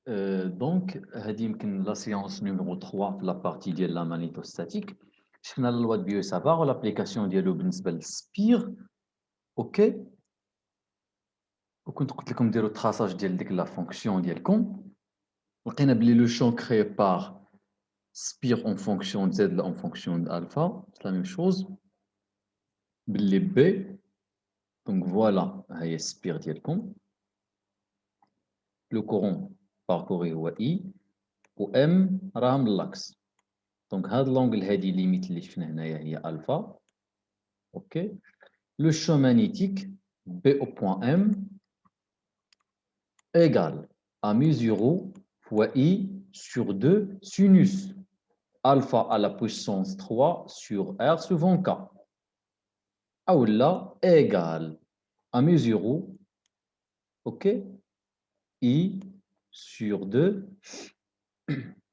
Donc, la séance numéro 3 la partie de la magnétostatique. Je la loi de Biot-Savart, l'application de l'Spire. OK. وكنت قلت لكم ديروا traçage ديال ديك la fonction ديالكم. لقينا بلي le champ créé par Spire en fonction de Z en fonction d'alpha, c'est la même chose. بلي B, donc voilà, هي Spire ديالكم. Le courant parcouru هو I و M راه من l'axe. Donc, هاد l'angle هادي limite اللي شفنا هنايا هي alpha. OK. Le champ magnétique B au point M égale à mu0 fois I sur 2 sinus alpha à la puissance 3 sur R suivant K. Ou là, égale à mu0, OK, I sur 2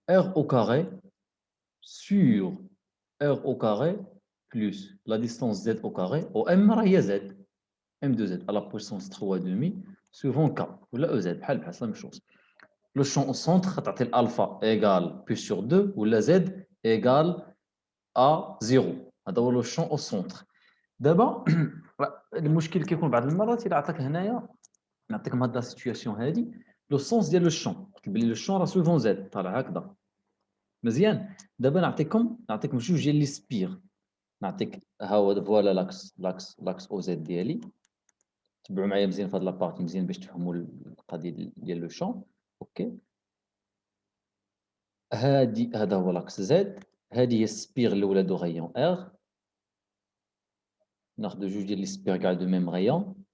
R au carré sur R au carré plus la distance Z au carré au M راهي Z. M de Z à la puissance 3 demi suivant K. Ou là, EZ, c'est la même chose. Le champ au centre, tu as alpha égale P sur 2 ou la Z égale à 0. هذا هو le champ au centre. دابا المشكل كيكون بعض المرات الا عطاك هنايا نعطيكم هاد لا سيتوياسيون هادي لو سونس ديال لو شون قلت بلي لو شون راه سوفون زد طالع هكذا مزيان. دابا نعطيكم جوج ديال لي سبير. نعطيك ها هو فوالا لاكس او زد ديالي. تبعوا معايا مزيان في هاد لابارتي مزيان باش تفهموا القضيه ديال لو شون. اوكي، هذا هو لاكس زد. هذه هي السبير الاولى دو غايون ار. ناخذ جوج ديال لي سبير كاع دو ميم غايون.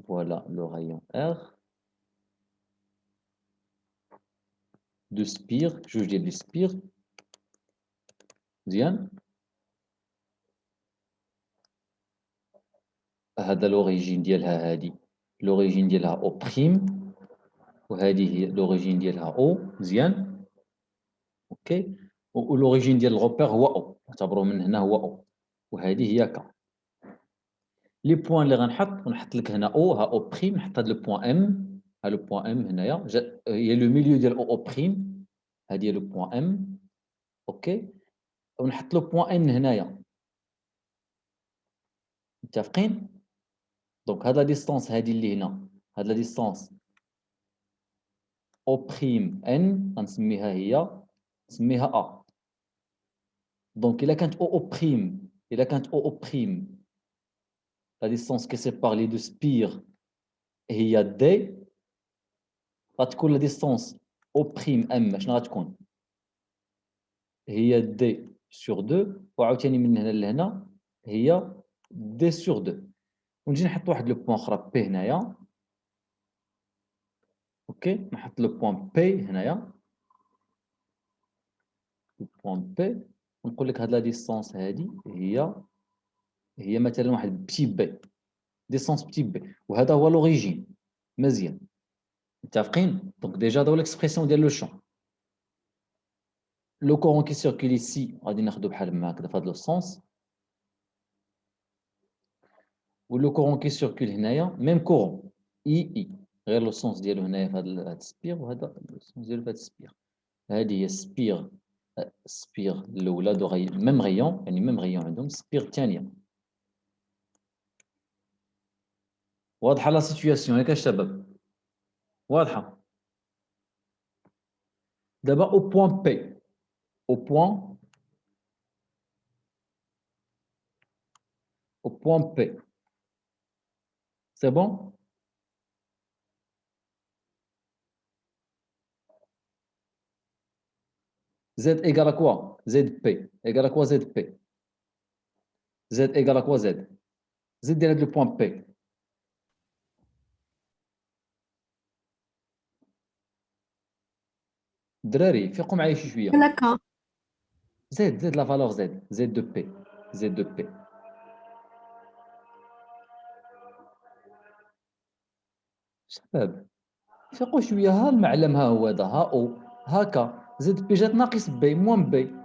فوالا لو غايون ار دو سبير، جوج ديال لي سبير مزيان. هذا لوريجين ديالها، هذه لوريجين ديالها او بريم وهذه هي لوريجين ديالها او مزيان. اوكي، ولوريجين ديال الغوبير هو او، اعتبروه من هنا هو او، وهذه هي كا. لي بوين اللي غنحط لك هنا او، ها او بريم، نحط هذا لو بوين ام، ها لو بوين ام هنايا هي لو ميليو ديال او بريم، هذه هي لو بوين ام. اوكي، ونحط لو بوين ان هنايا. متفقين؟ دونك هاد لا ديستونس هادي اللي هنا، هاد لا ديستونس او بريم ان غنسميها هي، نسميها ا. دونك الا كانت او بريم لا ديستونس كي سيبار لي دو سبير هي دي، غتكون لا ديستونس او بريم ام شنو غتكون؟ هي دي سور 2، وعاوتاني من هنا لهنا هي دي سور 2. ونجي نحط واحد لو بوين اخرى بي هنايا. اوكي، نحط لو بوين بي هنايا، لو بوين بي، ونقول لك هاد لا ديستونس هادي هي مثلا واحد بتي بي، ديستونس بتي بي، وهذا هو لوريجين. مزيان، متفقين؟ دونك ديجا هذا هو ليكسبرسيون ديال لو شون. لو كورون كي سيركولي سي غادي ناخذو بحال ما هكذا في هذا لو سونس، ولو كورون كي سيركول هنايا ميم كورون اي غير لو سونس ديالو هنايا في هذا السبير، وهذا لو سونس ديالو في هذا السبير. هذه هي السبير الاولى دو غي ميم غيون، يعني ميم غيون عندهم. السبير الثانيه واضحه لا سيتوياسيون ياك الشباب؟ واضحه. دابا او بوين بي، au point P. C'est bon? Z égale à quoi? ZP égale à quoi ZP? Z égale à quoi Z? Z ديال هاد لو بوين P. الدراري فيقوا معايا شي شويه. لك Z لا فالور Z دو P. Z دو P. شباب فيقوا شويه، ها المعلم ها هو هذا، ها او هاكا زد بي جات ناقص بي موان بي.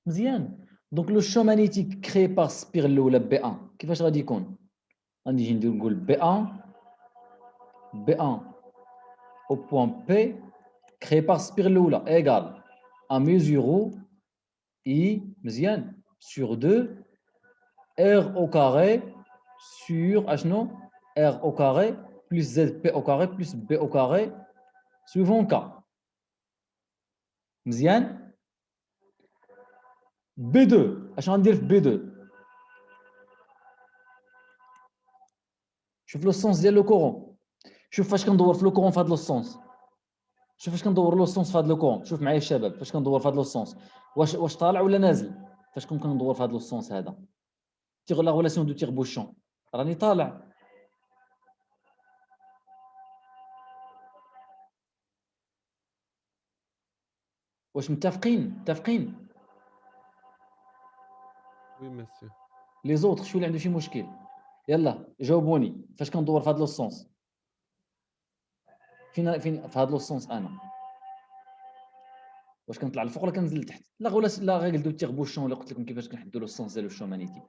مزيان. دونك لو شو مانيتيك كري بار سبير الاولى بي 1 كيفاش غادي يكون؟ غادي نجي نقول بي 1 B1 au point P créé par spire l'oula égale à mesure I مزيان sur 2 R au carré sur H R au carré plus ZP au carré plus B au carré suivant K. مزيان B2 اش غندير في B2 شوف لو سونس ديال لو كورون شوف فاش كندور في لو كورون في هذا لو سونس شوف فاش كندور لو سونس في هذا لو كورون شوف معايا الشباب فاش كندور في هذا لو سونس واش طالع ولا نازل فاش كنت كندور في هذا لو سونس هذا تيغ لا غولاسيون دو تيغ بوشون راني طالع واش متفقين وي مسيو لي زوطخ شو اللي عنده شي مشكل يلا جاوبوني فاش كندور في هذا لو سونس فين في هذا لو سونس انا واش كنطلع الفوق ولا كنزل لتحت لا لا غير دو تيغ بوشون اللي قلت لكم كيفاش كنحدوا لو سونس ديال الشو مانيتيك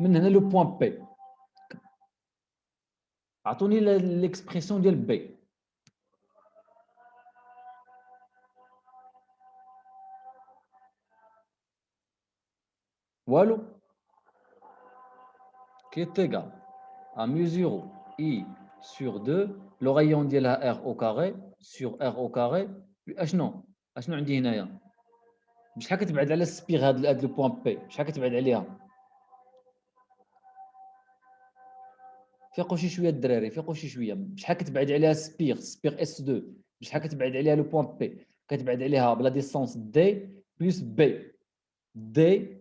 من هنا لو بوين بي عطوني ليكسبرسيون ديال بي والو qui est égal à mesure I sur 2 le rayon ديالها R au carré sur R au carré اشنو عندي هنايا بشحال كتبعد على السبيغ هاد لو بوين بي بشحال كتبعد عليها فيقوا شي شويه الدراري فيقوا شي شويه بشحال كتبعد عليها سبيغ اس 2 بشحال كتبعد عليها لو بوين بي كتبعد عليها بلا ديستانس دي بلس بي دي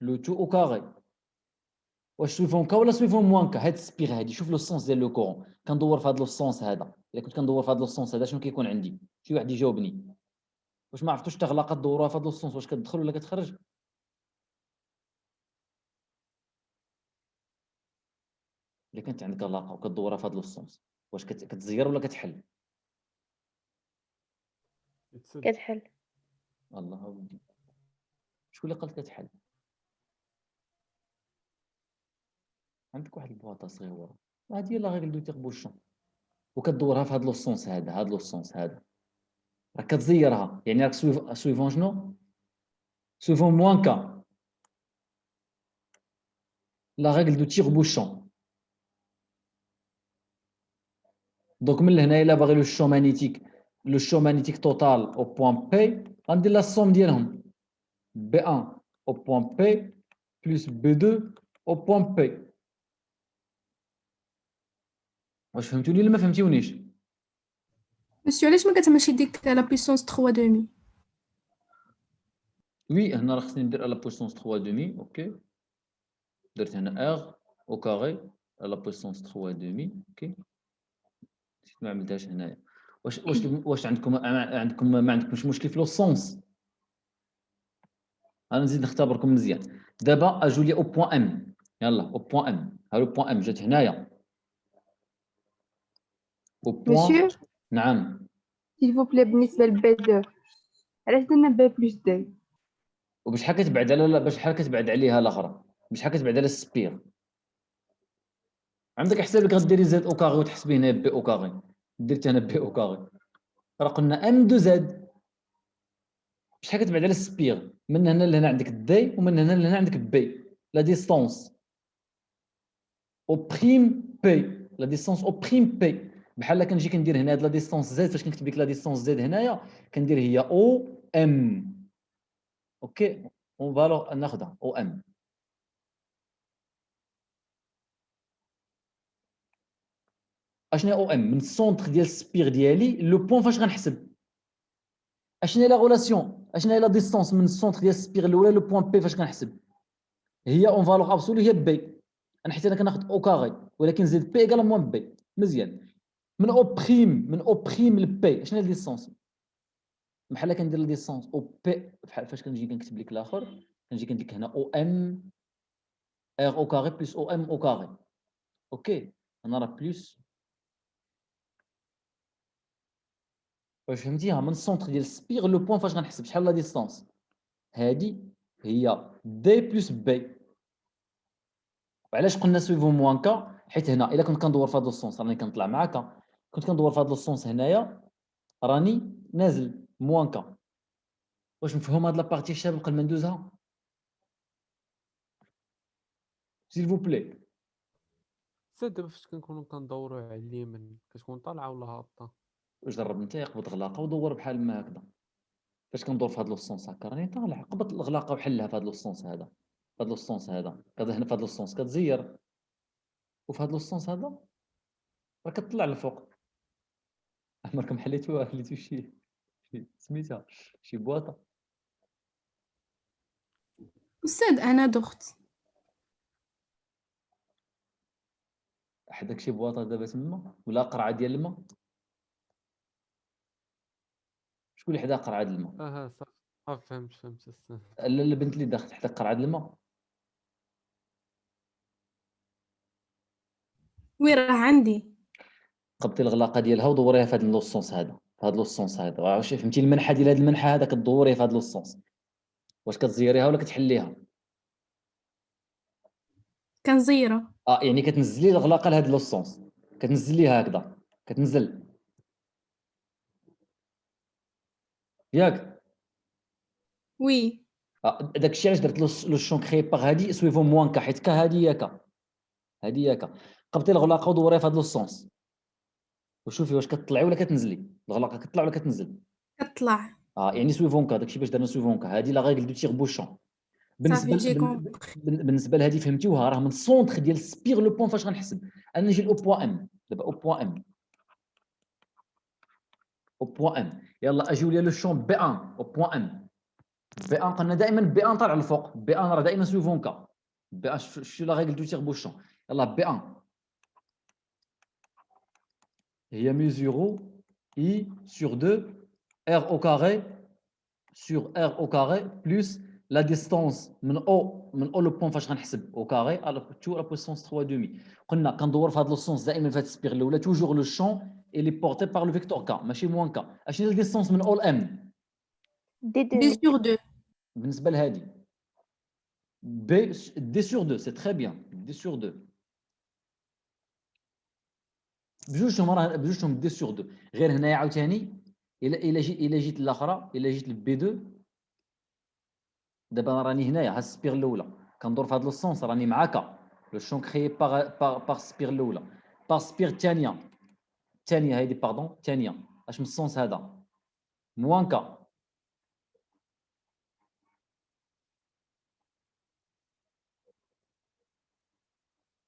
لو تو او كاري واش سويفون كا ولا سويفون موان كا هاد السبيغ هادي شوف لو سونس ديال لو كورون كندور في هاد لو سونس هذا الا كنت كندور في هاد لو سونس هذا شنو كيكون عندي شي واحد يجاوبني واش ما عرفتوش تغلق الدوره في هاد لو سونس واش كتدخل ولا كتخرج الا كانت عندك علاقه وكدورها في هاد لو سونس واش كتزير ولا كتحل كتحل الله اودي شكون اللي قال كتحل عندك واحد البواطه صغيره هادي يلاه غير دوتي بوشون وكدورها في هاد لو سونس هاد لو سونس هذا راك كتزيرها يعني راك سويفون شنو سويفون موان كا لا ريغل دو تيغ بوشون دونك من هنا الا باغي لو شو مانيتيك توتال او بوين بي غندير لا سوم ديالهم بي 1 او بوين بي بلس بي 2 او بوين بي واش فهمتوني ولا ما فهمتونيش مسيو علاش ما كتمشي ديك لا بويسونس 3 دومي وي هنا راه خصني ندير لا بويسونس 3 دومي اوكي درت هنا ار او كاري لا بويسونس 3 دومي اوكي ما عملتهاش هنايا واش عندكم ما عندكمش مشكل في لو سونس انا نزيد نختبركم مزيان دابا اجوا لي او بوين ام يلا او بوين ام ها لو بوين ام جات هنايا او بوين مسيو نعم s'il vous plaît بالنسبه لبي 2 علاش درنا بي بلس دي وبشحال كتبعد على بشحال كتبعد عليها الاخرى بشحال كتبعد على السبير عندك حساب لك غديري زد او كاري وتحسبي هنا بي او كاري درت هنا بي او كاري راه قلنا ام دو زد شحال كتبعد على السبير من هنا لهنا عندك دي ومن هنا لهنا عندك بي لا ديستونس او بريم بي لا ديستونس او بريم بي بحال كنجي كندير هنا هاد لا ديستونس زد فاش كنكتب لك لا ديستونس زد هنايا كندير هي او ام اوكي اون فالو ناخذها او ام اشنو او ام من السونتر ديال السبير ديالي لو بوين فاش غنحسب اشنو هي لا غولاسيون اشنو هي لا ديستونس من السونتر ديال السبير الاولى لو بوين بي فاش كنحسب هي اون فالور ابسولو هي بي انا حيت انا كناخذ او كاري ولكن زيد بي ايكال موان بي مزيان من او بريم لبي شنو هي الديستونس بحال كندير الديستونس او بي بحال فاش كنجي كنكتب لك الاخر كنجي كندير لك هنا او ام ار او كاري بلس او ام او كاري اوكي انا راه بلس واش فهمتيها من السونتر ديال السبيغ لو بوين فاش غنحسب شحال لا ديستونس هادي هي دي بلس بي. وعلاش قلنا سويفون موان كا؟ حيت هنا الا كنت كندور في هذا السونس راني كنطلع معاك، كنت كندور في هذا السونس هنايا راني نازل موان كا. واش مفهوم هاد لابارتي الشباب قبل ما ندوزها؟ سيل فو بلي. حتى دابا فاش كنكونوا كندوروا على اليمين كتكون طالعه ولا هابطه؟ جرب انت قبض غلاقه ودور بحال ما هكذا. فاش كندور في هذا السونس هكا راني طالع، قبض الغلاقه وحلها في هذا السونس هذا، في هذا السونس هذا هنا في هذا السونس كتزير، وفي هذا السونس هذا راه كتطلع للفوق. عمركم حليتو شي سميتها شي بواطه؟ أستاذ أنا دخت. حداك شي بواطه دابا تما ولا قرعه ديال الماء؟ شكون اللي حدا قرعه ديال الماء؟ صافي فهمت أستاذ. لا البنت اللي داخل حدا قرعه ديال الماء. وي راه عندي. قبطي الغلاقه ديالها ودوريها في هذا اللوسونس هذا، في هذا اللوسونس هذا. واش فهمتي المنحه ديال هذا المنحه هذا كدوريه في هذا اللوسونس؟ واش كتزيريها ولا كتحليها؟ كنزيرة. يعني كتنزلي الغلاقه لهاد اللوسونس، كتنزليها هكذا، كتنزل ياك. وي داك الشيء علاش درت لو شون كري باغ هادي سويفون موان كا، حيت كا هادي ياك، هادي ياك. قبطي الغلاقه ودوريها في هاد لوسونس وشوفي واش كتطلعي ولا كتنزلي. الغلاقه كتطلع ولا كتنزل؟ كطلع. يعني سويفون كا. داكشي باش درنا سويفون كا. هادي لا ريغل دو تيغ بوشون. بالنسبه صافي جي كومبري. بالنسبه لهادي فهمتيوها، راه من السونتر ديال سبيغ لو بوين. فاش غنحسب انا نجي او بوان ام دابا، او بوان ام، او بوان ام. يلا اجيو لي لو شون بي 1 او بوان ام. بي 1 قلنا دائما بي 1 طالع للفوق، بي 1 راه دائما سويفون كا. بي 1 شو لا ريغل دو تيغ بوشون. يلا بي 1 هي ميزورو اي سور 2 ار او كاري sur r au carré plus la distance من او لو بوين. فاش غنحسب او كاري على تو لا بويسونس 3 دومي. قلنا كندور في هذا السونس دائما في هذا السبيغ الاولى توجور لو شون اللي بورتي بار لو فيكتور كا ماشي موان كا. اشنو هي الديستونس من او لام دي دي دو. سور دو. بالنسبه لهادي؟ بي دي سور 2 سي تري بيان. دي سور 2 بجوجهم، راه بجوجهم دي سور 2. غير هنايا عاوتاني الا جيت الاخرى، الا جيت لبي 2 دابا راني هنايا ها السبيغ الاولى كندور في هذا السونس راني معاك. لو شون كريي باغ سبيغ الاولى باغ سبيغ الثانيه، الثانيه هذه باردون الثانيه اش من السونس هذا؟ موان كا.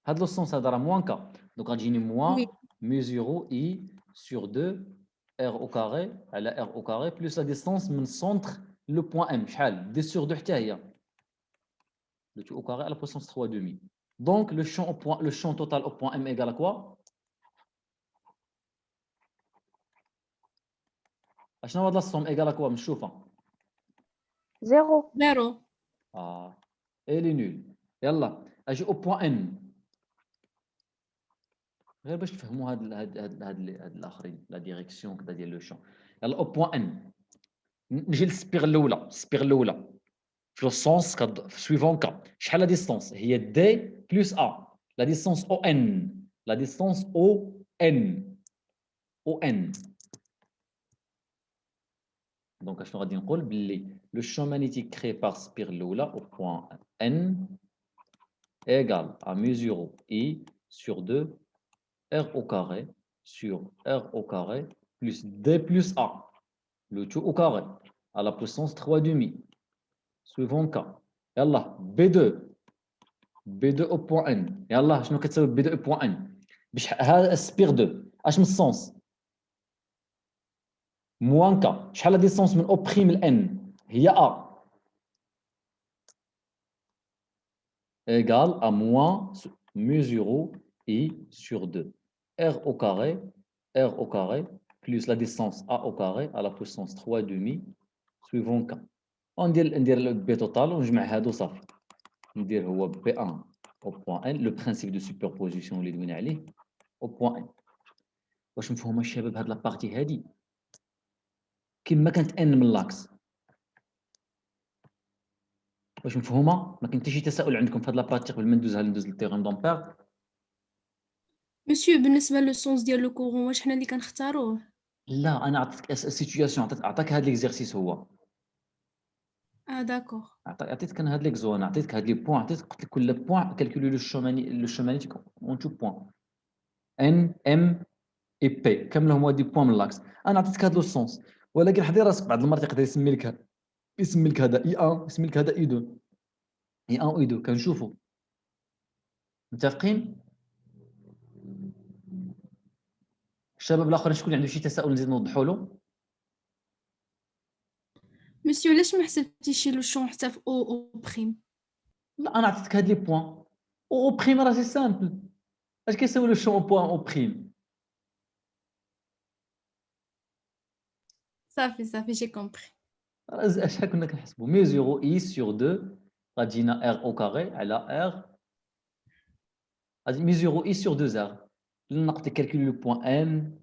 هذا لو سونس هذا راه موان كا. دونك غتجيني موان وي ميزورو اي سور 2 ار او كاري على ار او كاري بلس لا ديستونس من السونتر لو بوان ام. شحال؟ دي سور 2 حتى هي لو تو او كاري على بويسونس 3 دومي. دونك لو شون او بوان، لو شون توتال او بوان ام ايغال كوا؟ اشنو هاد لا سوم ايغال كوا نشوفها؟ زيرو. زيرو. الي نول. يلا اجي او بوان ان غير باش تفهموا هاد الاخرين لا ديريكسيون كذا ديال لو شون. يلا او بوان ان نجي للسبيغ الاولى، السبيغ الاولى في لو سونس في سويفون كا. شحال لا ديستونس؟ هي دي بلس ا. لا ديستونس او ان، لا ديستونس او ان، او ان. دونك اشنو غادي نقول؟ باللي لو شون مانيتيك كري بار سبيغ الاولى او بوان ان égale à mesure I sur 2 R au carré sur R au carré plus D plus A, le tout au carré, à la puissance 3 demi, suivant K. Yallah, B2, B2 au point N. Yallah, je ne sais pas B2 au point N. هذا سبير 2 اش من السونس؟ موان K. شحال لا ديستونس من او بريم ل N؟ هي A égale à moins mesure I sur 2. R au carré, R au carré, plus la distance A au carré à la puissance 3 demi, suivant K. ندير B total ونجمع هادو صافي. ندير هو B1 au point N, le principe de superposition اللي دوينا عليه au point N. واش مفهومه الشباب هاد لابارتي هادي؟ كما كانت N من لاكس واش مفهومه؟ ما كاين حتى شي تساؤل عندكم في هاد لابراتيك قبل ما ندوز للتيغريم دومبير؟ مسيو بالنسبة للسونس ديال لو كورون واش حنا اللي كنختاروه؟ لا انا عطيتك سيتوياسيون، عطاك هاد ليكزيرسيس هو داكوغ. عطيتك انا هاد ليكزون، عطيتك هاد لي بوين، قلت لك كل بوين كالكولي لو شومانيتيك اون تو بوين ان ام اي بي كامل هما دي بوين من لاكس. انا عطيتك هاد لو سونس، ولكن حضي راسك بعض المرات يقدر يسمي لك هذا اي 1 يسمي لك هذا اي 2 اي 1 و اي 2 كنشوفوا متفقين؟ الشباب الاخرين شكون اللي عنده شي تساؤل نزيد نوضحوا له؟ مسيو علاش ما حسبتيش لو شون حتى في او بريم؟ لا انا عطيتك هاد لي بوين او بريم راه سي سامبل. اش كيساوي لو شون او بوين او بريم؟ صافي جي كومبري. شحال كنا كنحسبوا ميزورو اي سور 2 غتجينا ار او كاري على ار، غادي ميزورو اي سور 2 ار. نقدر كالكولي لو بوين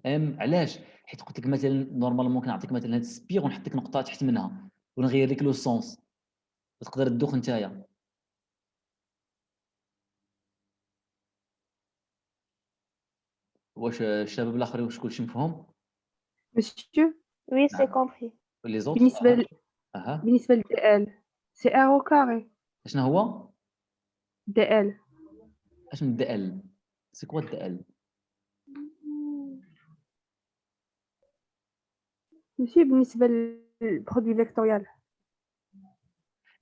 ام علاش؟ حيت قلت لك مثلا نورمالمون كنعطيك مثلا هاد السبير ونحط لك نقطه تحت منها ونغير لك لو سونس تقدر تدوخ نتايا. واش الشباب الاخرين واش كلشي مفهوم؟ مسيو Oui, c'est نعم. compris. لي زوتر بالنسبة اها بالنسبة ل DL سي ار او كاري. شنو هو؟ DL اش من دي ال؟ سي كوا دي ال؟ مسيو بالنسبة للبرودوي فيكتوريال.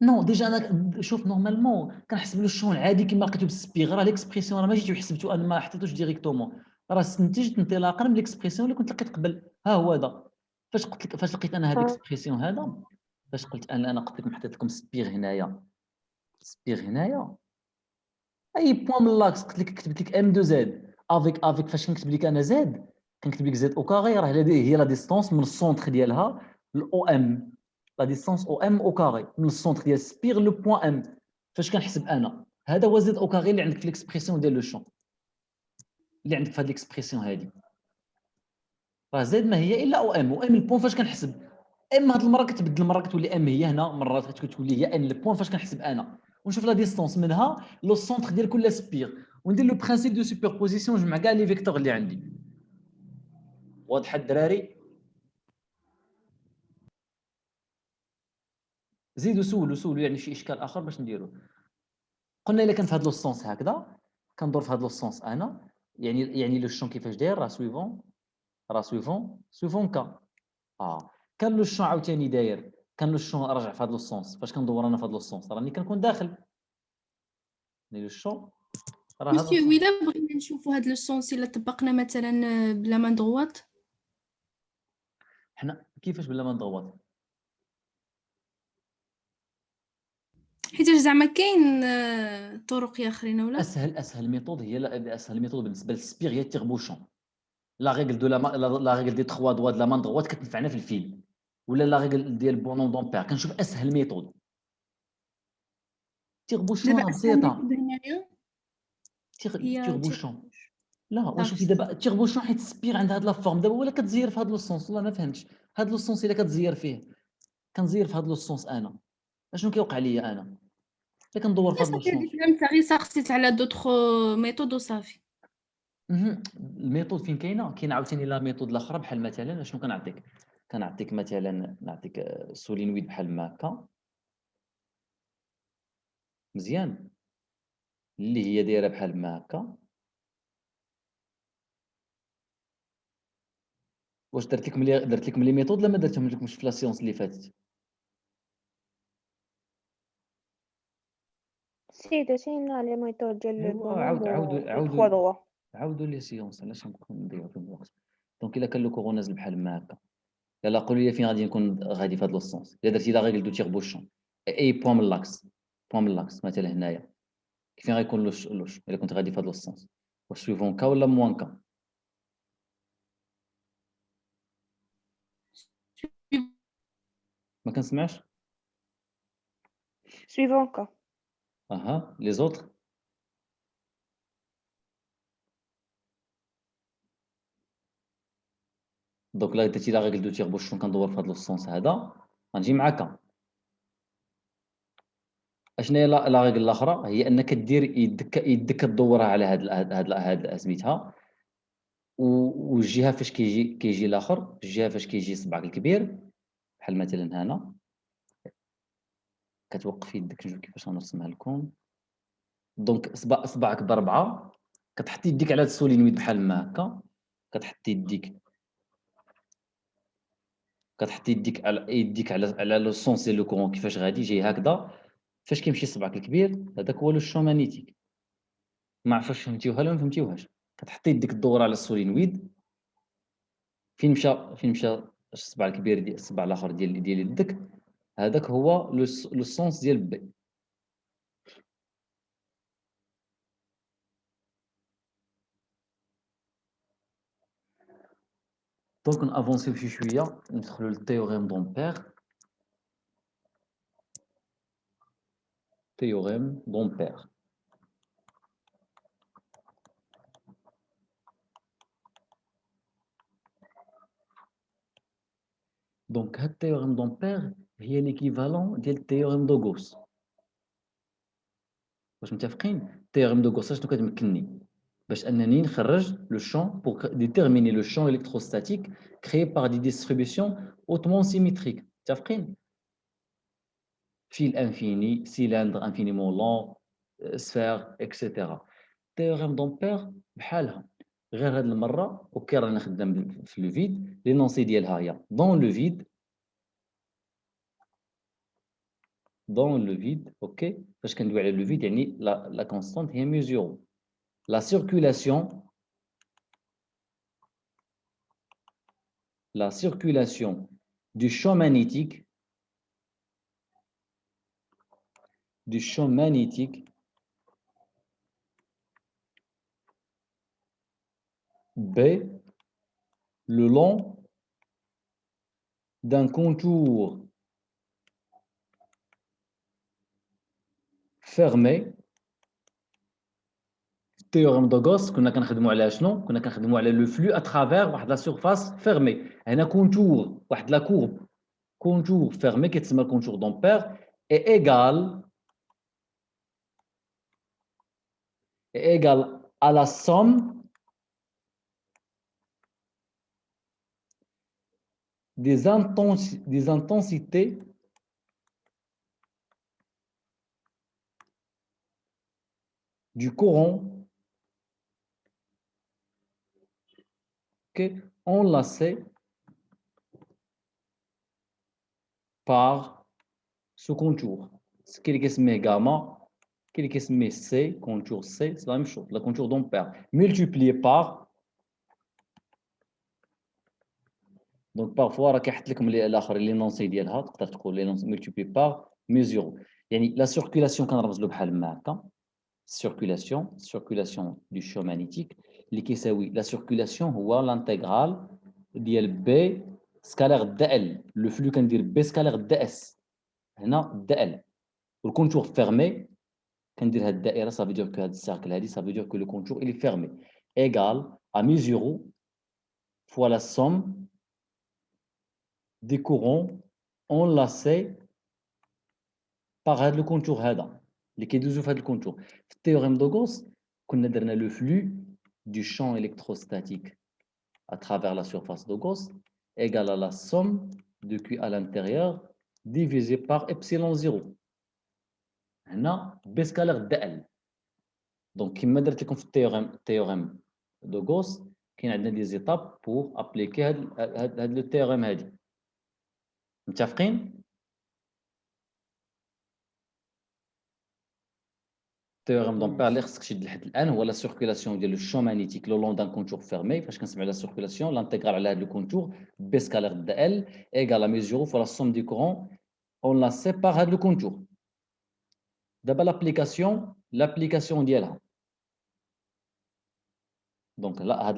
نو ديجا انا شوف نورمالمون كنحسب له الشون العادي كما لقيتو بالسبيغ، راه ليكسبريسيون راه ما جيتو حسبتو انا ما حطيتوش ديريكتومون، راه استنتجت انطلاقا من ليكسبريسيون اللي كنت لقيت قبل. ها هو هذا فاش قلت لك، فاش لقيت انا هاد ليكسبريسيون هذا، فاش قلت انا قلت لكم حطيت لكم سبيغ هنايا، سبيغ هنايا اي بوان من لاكس قلت لك كتبت لك ام 2 زد افيك فاش كنكتب لك انا زد كنكتب لك زد او كاري، راه هي لا ديستونس من السونتر ديالها الاو ام، لا ديستونس او ام او كاري من السونتر ديال سبيغ لو بوين ام. فاش كنحسب انا هذا هو زد او كاري اللي عندك في ليكسبريسيون ديال لو شون اللي عندك في هذه ليكسبريسيون هذه، راه زد ما هي الا او ام. او ام البوين فاش كنحسب ام هذه المره كتبدل، مره كتولي ام هي هنا، مرات كتولي هي ان البوين فاش كنحسب انا، ونشوف لا ديستونس منها لو سونتر ديال كل سبيغ، وندير لو برينسيپ دو سوبربوزيسيون نجمع كاع لي فيكتور اللي عندي. واضحه الدراري؟ زيدوا سولوا يعني شي اشكال اخر باش نديرو. قلنا الا كان في هذا لو سونس هكذا كندور في هذا لو سونس انا، يعني لو شون كيفاش داير راه سويفون، راه سويفون كا. كان لو شون عاوتاني داير، كان لو شون راجع في هذا لو سونس، فاش كندور انا في هذا لو سونس راني كنكون داخل، يعني لو شون راه هذا مسيو السونس. إلا بغينا نشوفوا هاد لو سونس إلا طبقنا مثلا بلا مان دغوات. حنا كيفاش بلا ما نضغط؟ حيتاش زعما كاين طرق اخرين ولا؟ اسهل ميثود هي اسهل ميثود بالنسبه للسبيغ هي التيربوشون. لا ريغل دو لا ريغل دي 3 دوا د لا مان دغوات كتنفعنا في الفيلم، ولا لا ريغل ديال بورنون دومبير كنشوف اسهل ميثود. تيربوشون دابا راه اسهل بسيطه. ميثود هنايا هي تيربوشون لا صافي وشوفي دابا تيربوشون حيت السبيغ عندها هاد لا فورم دابا ولا كتزير في هاد لو سونس، والله ما فهمتش هاد لو سونس الا كتزير فيه كنزير في هاد لو سونس انا اشنو كيوقع ليا انا الا كندور في هاد لو صافي سونس. هذيك فهمتها، غير سقسيت على دوطخ ميثود وصافي. الميثود فين كاينه عاوتاني لا ميثود الاخرى بحال مثلا شنو كنعطيك مثلا نعطيك سولينويد بحال ما هكا مزيان اللي هي دايره بحال ما هكا. واش درت لكم لي ميثود ولا ما درتهم لكمش في لا سيونس اللي فاتت؟ Si, درتينا لي ميثود ديال ايوا البونوم و 3 عاودوا دوا. عاودوا لي سيونس علاش نكون نضيعوا فيهم الوقت. دونك الا كان لو كورو نازل بحال ما هكا، يلا قولوا لي فين غادي نكون غادي في هذا السونس. الا درتي لا ريغل دو تيربوشون اي بوان من لاكس، بوان من لاكس مثلا هنايا فين غيكون لوش الا كنت غادي في هذا السونس، واش سويفون كا ولا موان كا؟ ما كنسمعش. Suivant cas. اها لي زوتر. دونك لا درتي لا ريغل دو تيربوشون كندور في هذا السونس هذا غنجي معاك. اشنا هي لا ريغل الاخرى هي انك دير يدك تدورها على هاد سميتها والجهه فاش كيجي الاخر، الجهه فاش كيجي صبعك الكبير بحال مثلا هنا كتوقف يدك. نشوف كيفاش غنرسمها لكم. دونك صبعك ب4 كتحط يديك على هاد السولينويد بحال ما هكا، كتحط يديك على لو سونس ديال لو كورون كيفاش غادي جاي هكذا. فاش كيمشي صبعك الكبير هذاك هو لو شون مانيتيك. ما عرفتش فهمتيوها ولا ما فهمتيوهاش. كتحط يديك الدور على السولينويد فين مشى الصبع الكبير ديال الصبع الاخر ديال يدك، هذاك هو لو سونس ديال بي. دونك نافونسيو شي شويه ندخلوا للتيوريم دومبير. تيوريم دومبير دونك هاد التيوريم دومبير هي ليكيفالون ديال التيوريم دو غوس. واش متفقين؟ التيوريم دو غوس شنو كتمكنني؟ باش انني نخرج لو شون بور ديتيرميني لو شون électrostatique créé par des distributions hautement symétriques. متفقين؟ fil infini, cylindre infiniment long, sphère, etc. théorème d'ampère بحالها غير هاد المره اوكي راني خدام في لو فيد. لينونسي ديالها هي dans le vide اوكي. فاش كندوي على لو فيد يعني لا كونستانت هي ميو زيرو. la circulation du champ magnétique B le long d'un contour fermé. théorème de Gauss كنا كنخدموا على شنو؟ كنا كنخدموا على لو فلو اترافير واحد لا سيرفاس فيرمي. هنا كونتور واحد لا كورب كونتور فيرمي كيتسمى كونتور دومبير اي ايغال à la somme des intensités du courant enlacé par ce contour. Ce qui est gamma, qui est C, contour C, c'est la même chose, la contour d'ampère, multiplié par. Donc parfois راه كيحط لكم الاخر اللي نونسي ديالها تقدر تقول لي multiplié par mesure. يعني la circulation كنرمز له بحال ما هكا. circulation du champ magnétique اللي كيساوي la circulation هو l'intégrale ديال B سكالير دال. لو فلو كندير B سكالير دي اس هنا دال. والكونتور فيرمي كندير هاد الدائره صافي دير كو هاد السيركل هادي صافي دير كو لو كونتور il est fermé égal à mu zéro fois la somme des courants enlacés par هاد لو كونتور هذا اللي كيدوزو في هاد الكونتور. في التيوريم دو غوس كنا درنا لو فلو du champ électrostatique à travers la surface de Gauss égale à la somme de Q à l'intérieur divisé par epsilon 0. هنا B سكالير دال. دونك كما درت لكم في التيوريم دو غوس كاين عندنا دي زيتاب بور ابليكي هاد لو تيوريم هادي. متفقين؟ التيوريم دومبير اللي خصك تشد لحد الان هو لا سيركولاسيون ديال لو شون مانيتيك لو لون دان كونتور فيرمي. فاش كنسمعوا على سيركولاسيون لانتيغرال على هاد لو كونتور بي سكالير دي ال ايغال ا ميزورو فوا لا سوم دي كورون enlacé par هاد لو كونتور. دابا l'application ديالها. دونك لا هاد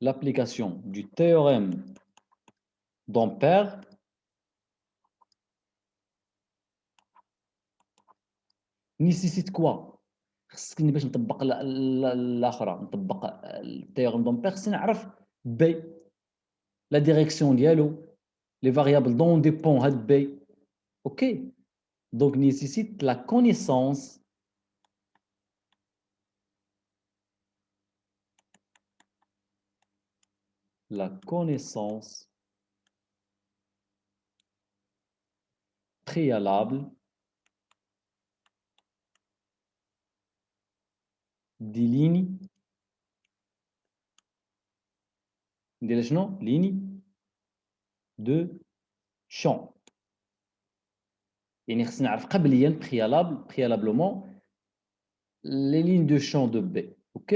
l'application du théorème d'ampère nécessite quoi؟ خصني باش نطبق الاخرى نطبق التيوريم دومبير خصني نعرف بي. la direction dialo, les variables dont dépend had B. OK? Donc, nécessite la connaissance préalable des lignes de champ. يعني خصنا نعرف قبليا préalablement les lignes de champ de B. OK?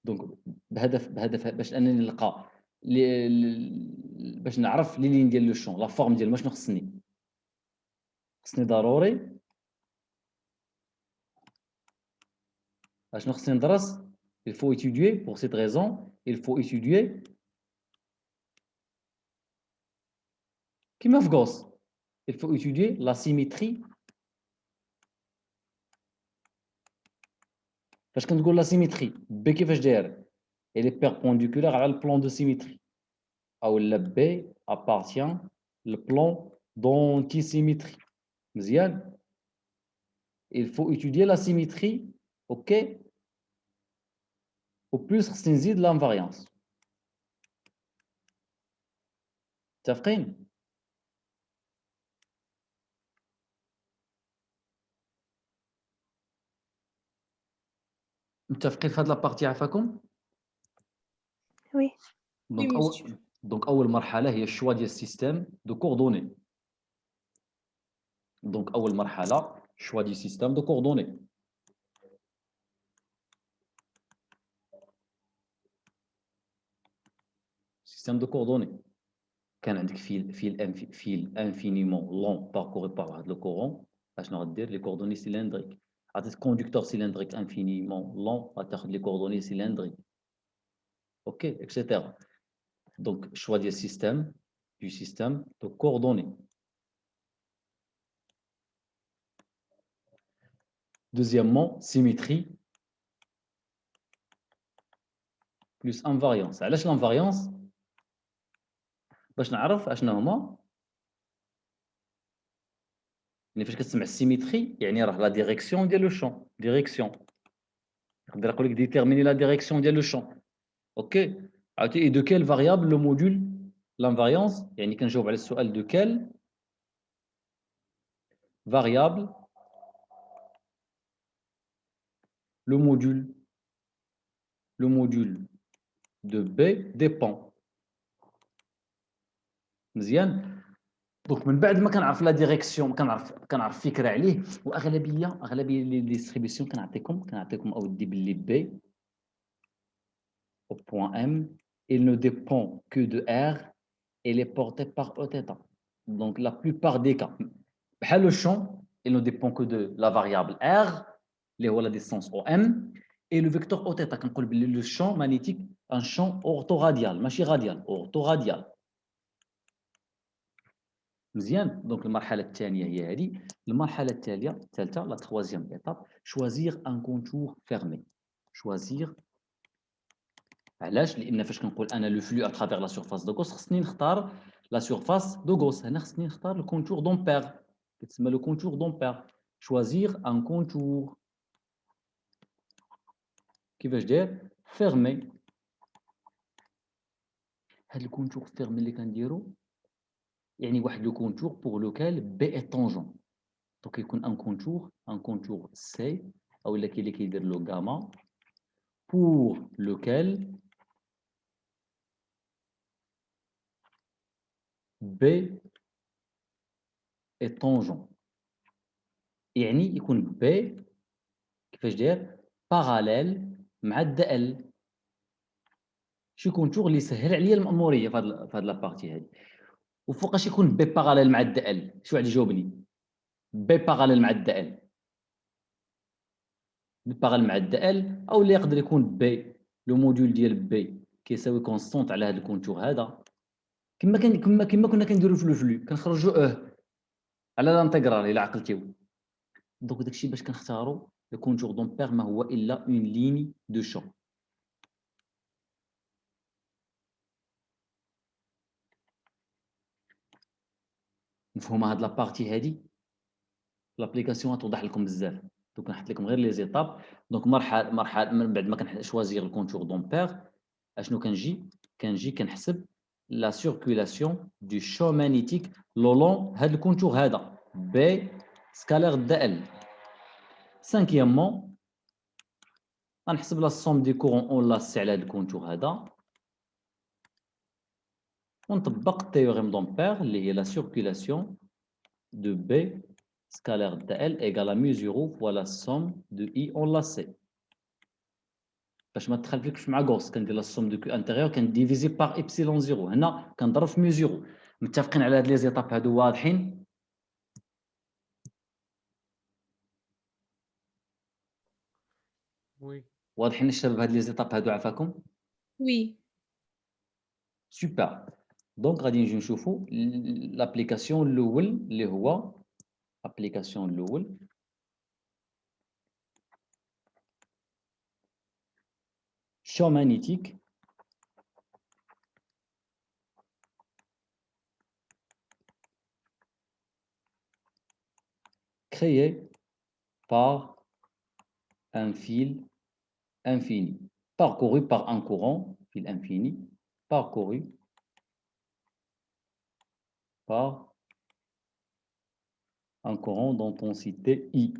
دونك بهدف باش انني نلقى باش نعرف لي لين ديال لو شون لا فورم ديال شنو خصني ضروري اشنو خصني ندرس. il faut étudier pour cette raison il faut étudier كيما في غوس il faut étudier la symétrie. فاش كنقول لا سيميتري B كيفاش داير elle est perpendiculaire على le plan de symétrie او لا B appartient le plan d'antisymétrie. مزيان il faut étudier la symétrie. OK? Au plus خصني نزيد l'invariance. متفقين؟ متفقين في هاد لابارتي عفاكم؟ وي. دونك أول مرحلة هي الشوا ديال السيستيم دو كوردوني. دونك أول مرحلة شوا دي سيستيم دو كوردوني. سيستيم دو كوردوني كان عندك فيل انفينيمون لون باركوري باغ واحد لو كورون. اشنو غدير؟ لي كوردوني سيلندريك. عطيت كوندكتور سيلندريك انفينيمون لون غتاخد لي كوردوني سيلندريك. OK, etc. Donc, choix du système de coordonnées. Deuxièmement, symétrie plus invariance. علاش l'invariance؟ باش نعرف اشنا هما. يعني فاش كتسمع السيميتري يعني راه لا ديريكسيون ديال لو شون. ديريكسيون يقدر يقول لك ديتيرميني لا ديريكسيون ديال لو شون. OK. عرفتي de quelle variable le module l'invariance؟ يعني كنجاوب على السؤال de quelle variable le module de B dépend. مزيان. دونك من بعد ما كنعرف لا ديريكسيون كنعرف فكره عليه. واغلبيه لي ديستريبيسيون كنعطيكم اودي باللي B au point M il ne dépend que de R et il est porté par Eθ. Donc la plupart des cas بحال le champ il ne dépend que de la variable R اللي هو la distance OM et le vecteur Eθ. كنقول باللي le champ magnétique un champ orthoradial ماشي radial orthoradial. مزيان. دونك المرحله الثانيه هي هذه. المرحله الثالثه لا troisième étape choisir un contour fermé. choisir. علاش؟ لان فاش كنقول انا لو فلو à travers la surface de Gauss خصني نختار la surface de Gauss. هنا خصني نختار le contour d'Ampère كتسمى le contour d'Ampère. choisir un contour كيفاش داير fermé. هاد الكونتور فيرمي اللي كنديرو يعني واحد لو كونتور pour lequel B est tangent. دونك يكون ان كونتور سي او الا كاين اللي كيدير له غاما pour lequel B est tangent. يعني يكون B كيفاش داير باراليل مع الدال. شي كونتور اللي يسهل عليا المأمورية في هاد لابارتي هادي. وفوقاش يكون B باراليل مع الدال. شي واحد يجاوبني. B باراليل مع الدال. باراليل مع الدال او اللي يقدر يكون B لو موديول ديال B كيساوي كونستونط على هذا الكونتور هذا. كما كنا كنديروا في لو فلو كنخرجوا على الانتغرال الى عقلتيو. دونك داكشي باش كنختاروا لو كونتور دامبير ما هو الا اون ليني دو شون. مفهومه هاد لابارتي هادي لابليكاسيون غتوضح لكم بزاف دونك نحط لكم غير لي زيتاب دونك مرحله من بعد ما كنشوازيغ الكونتور دومبير اشنو كنجي كنحسب لا سيركولاسيون دو شو مانيتيك لولون هاد الكونتور هذا بي سكالير دي ال سانكيامون غنحسب لا سوم دي كورون اون لاسي على هاد الكونتور هذا ونطبق التيوريم دومبير اللي هي لا سيركولاسيون de B scalaire de L égale à mu 0 fois la somme de I enlacé. باش ما تخلفكش مع غوص كندير لا somme de Q intérieur كنديفيزي par epsilon 0 هنا كنضرب في mu 0 متفقين على هاد لي زيتاب هادو واضحين وي واضحين الشباب هاد لي زيتاب هادو عفاكم وي سوبر دونك غادي نجيو نشوفوا لابليكاسيون الاول اللي هو ابليكاسيون الاول champ magnétique créé par un fil infini, parcouru par un courant, fil infini, parcouru par un courant d'intensité I.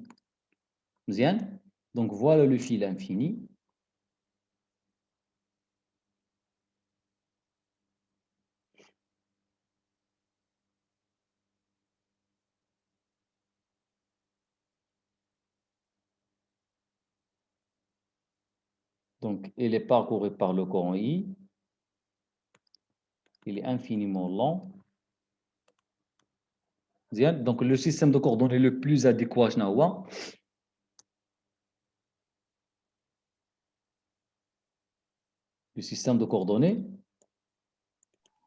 Bien, donc voilà le fil infini. Donc, il est parcouru par le courant I. Il est infiniment lent. Bien, donc le système de coordonnées le plus adéquat, c'est le système de coordonnées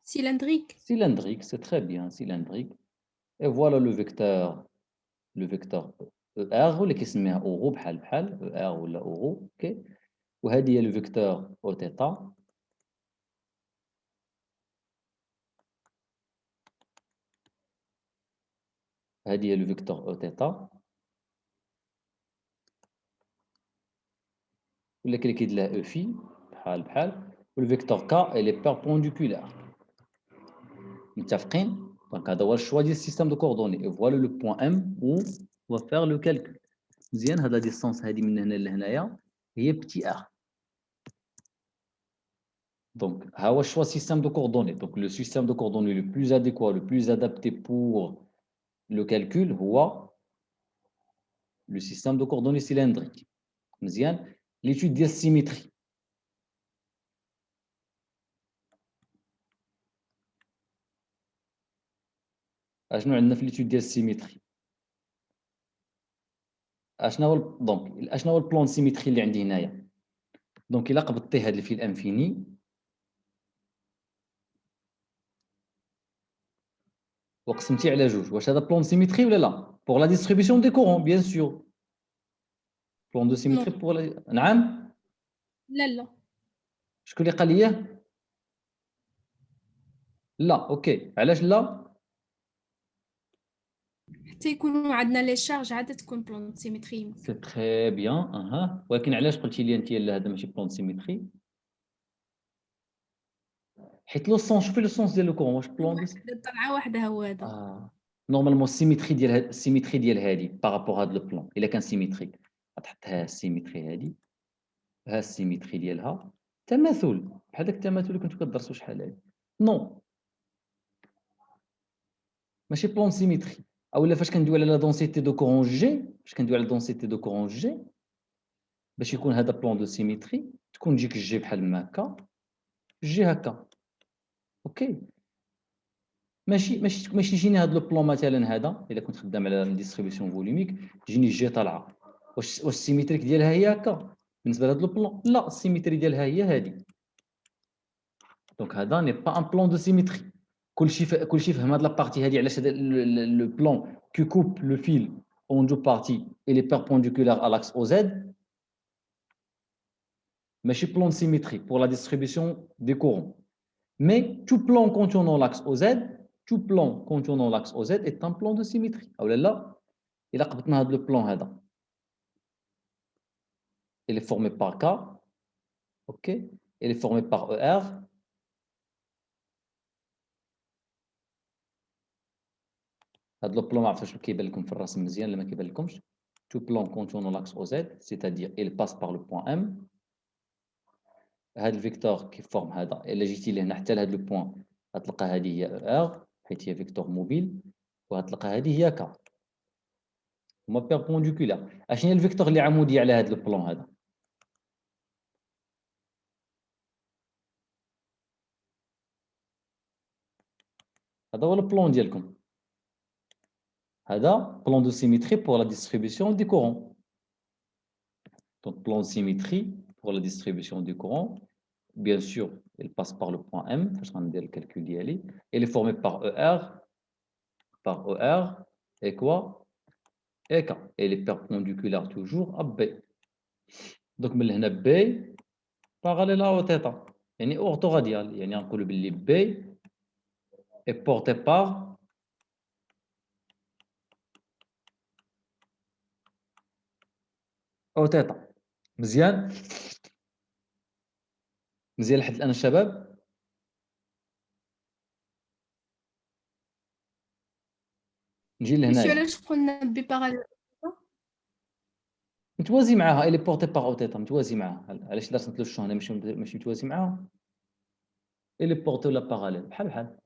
cylindrique. cylindrique, c'est très bien, cylindrique. Et voilà le vecteur ER, اللي كيسميها أورو بحال ER ولا أورو، OK. وهذه هي le vecteur O θ. هذه هي le vecteur O θ. ولا كاين اللي كيدير لها E phi بحال والفيكتور K elle est perpendiculaire. متفقين؟ دونك هذا هو الشوا ديال السيستم دو كوردوني. Et voilà le point M où on va faire le calcul. مزيان هاد لا ديستانس هادي من هنا لهنايا هي بتي ار. Donc, le choix système de coordonnées. Donc, le système de coordonnées le plus adéquat, le plus adapté pour le calcul, c'est le système de coordonnées cylindrique. L'étude de la symétrie. أشنو عندنا في l'étude de la symétrie. أشنو هو البلان سيميتري اللي عندي هنايا. دونك إلا قبضتي هاد الفيل انفيني وقسمتي على جوج واش هذا بلان سيميتري ولا لا pour la distribution des courants bien sûr plan de symétrie pour la نعم لا شكون اللي قال لي لا اوكي علاش لا حتى يكونوا عندنا لي شارج عاد تكون بلون سيمتري. سي تري بيان اها ولكن علاش قلتي لي انت لا هذا ماشي بلان سيميتري حيت لو سون شوفي لو سونس ديال لو كورون واش بلون طلعه واحده هو هذا نورمالمون السيميتري ديال هادي بارابور هاد لو بلان الا كان سيميتري غتحطها السيميتري هادي ها السيميتري ديالها تماثل بحال داك التماثل اللي كنتو كدرسوا شحال هادي نو ماشي بلان سيميتري اولا فاش كندويو على لا دونسيتي دو كورون جي فاش كندويو على دونسيتي دو كورون جي باش يكون هذا بلان دو سيميتري تكون تجيك الجي بحال ما هكا جي هكا اوكي ماشي يجيني هذا لو بلان مثلا هذا الا كنت خدام على ديستريبيسيون فوليميك تجيني الجي طالعه واش السيميتريك ديالها هي هكا بالنسبه لهذا لو بلان لا السيميتري ديالها هي هذه دونك هذا ني با ان بلان دو سيميتري كلشي فهم هاد لابارتي هادي علاش هذا لو بلان كي كوب لو فيل اون دو بارتي اي لي بيربونديكولار ا لاكس او زد ماشي بلان سيميتري pour la distribution des courants mais tout plan contenant l'axe OZ Tout plan contournant l'axe OZ est un plan de symétrie. Ah là, il a le plan هذا. Il est formé par K, ok. Il est formé par ER. هذا le plan ما عرفتش كيبان لكم في الرسم مزيان ولا ما كيبان لكمش. Tout plan contournant l'axe OZ, c'est-à-dire il passe par le point M. هذا الفيكتور qui forme هذا الا جيتي لهنا حتى لهذا لو بوين غتلقى هذه هي ER حيت هي فيكتور موبيل وغتلقى هذه هي K. هما بيربونديكولار. اشنو هي الفيكتور اللي عمودي على هذا البلان هذا؟ هذا هو البلان ديالكم. هذا بلان دو سيميتري بور لا ديستريبيسيون دي كورون. Donc plan de symétrie pour la distribution du courant. Bien sûr, il passe par le point M, je vais dire le calcul d'y aller. Il est formé par ER et quoi? Et K. Et il est perpendiculaire toujours à B. Donc, B parallèle à θ. يعني orthoradial. يعني نقول باللي B est porté par θ. مزيان؟ مزيان لحد الآن الشباب؟ نجي Monsieur, لهنايا. علاش قلنا بي باراليل؟ متوازي معاها اللي بورتي باغ θ متوازي معاها. علاش درت له الشون هنا ماشي متوازي معاها؟ اللي بورتي ولا باراليل بحال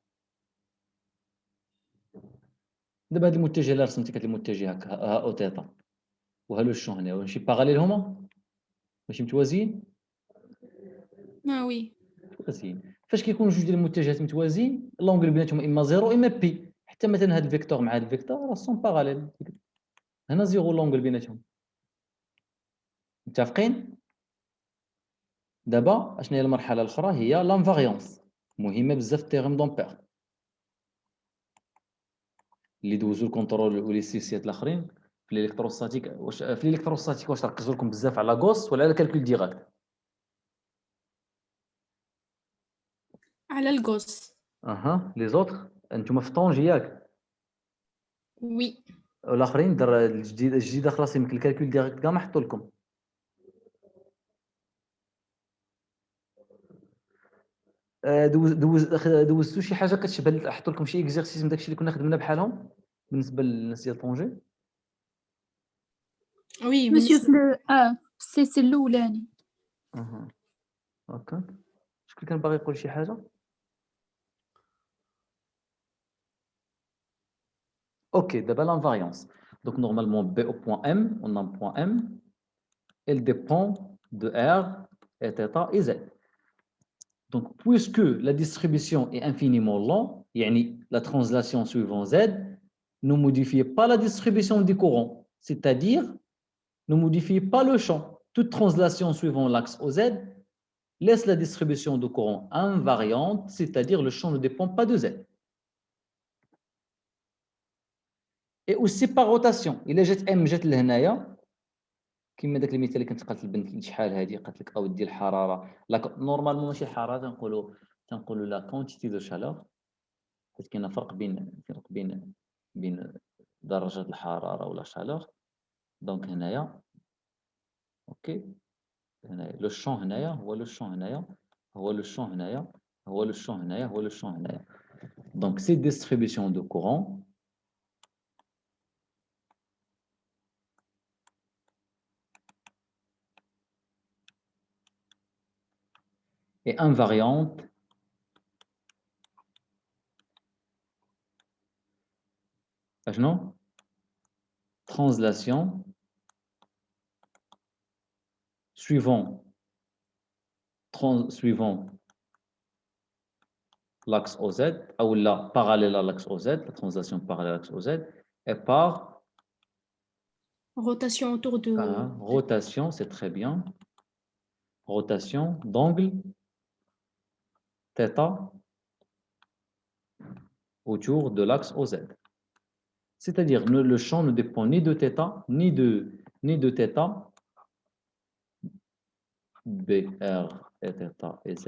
دابا هاد المتجه اللي رسمتي كتلي متجه هكا ها او θ وها لو الشون هنا ماشي باراليل هما ماشي متوازيين اه وي. متوازيين. فاش كيكونوا جوج ديال المتجهات متوازيين لونغل بيناتهم اما زيرو اما بي. حتى مثلا هاد الفيكتور مع هاد الفيكتور راه سون باراليل. هنا زيرو لونغل بيناتهم. متفقين؟ دابا اشنو هي المرحله الاخرى؟ هي لانفاريونس. مهمه بزاف تيغم دومبير اللي دوزو الكونترول ولي سيسيات الاخرين في الالكتروستاتيك. واش في الالكتروستاتيك واش ركزوا لكم بزاف على غوس ولا على الكالكول ديراكت؟ على الجوس. اها لي زوتر انتم في طونجي ياك وي. والاخرين در الجديده خلاص يمكن الكالكول ديراكت كاع ما حطوا لكم. دوزتوا شي حاجه كتشبه حطوا لكم شي اكزرسيس من داكشي اللي كنا خدمنا بحالهم بالنسبه للناس ديال طونجي؟ وي مسيو بالنسبة في السي الاولاني. اها هكا شكون كان باغي يقول شي حاجه؟ اوكي دابا لانفاريونس. دونك نورمالمون بي او بوين ام اون ان بوين ام elle dépend de R et θ et Z. Donc, puisque la distribution est infiniment longue, la translation suivant Z, ne modifiez pas la distribution du courant, c'est-à-dire ne modifiez pas le champ. Toute translation suivant l'axe OZ laisse la distribution de courant invariante, c'est-à-dire le champ ne dépend pas de Z. Et aussi par rotation, il a jet M jet لهنايا كيما داك المثال اللي كنت قالت البنت شحال هذه قالت لك اودي الحراره نورمالمون ماشي الحراره تنقولوا لا كونتيتي دو شالور حيت كاين فرق بين درجه الحراره ولا شالور. دونك هنايا اوكي هنايا لو شون هنايا هو لو شون هنايا هو لو شون هنايا هو لو شون هنايا هو لو شون هنايا. دونك سي ديستريبيسيون دو كورون est invariante translation suivant l'axe OZ ou la parallèle à l'axe OZ, la translation parallèle à l'axe OZ est par rotation autour de rotation, c'est très bien, rotation d'angle θ autour de l'axe OZ. C'est-à-dire que le champ ne dépend ni de θ, ni de θ, BR et θ et Z,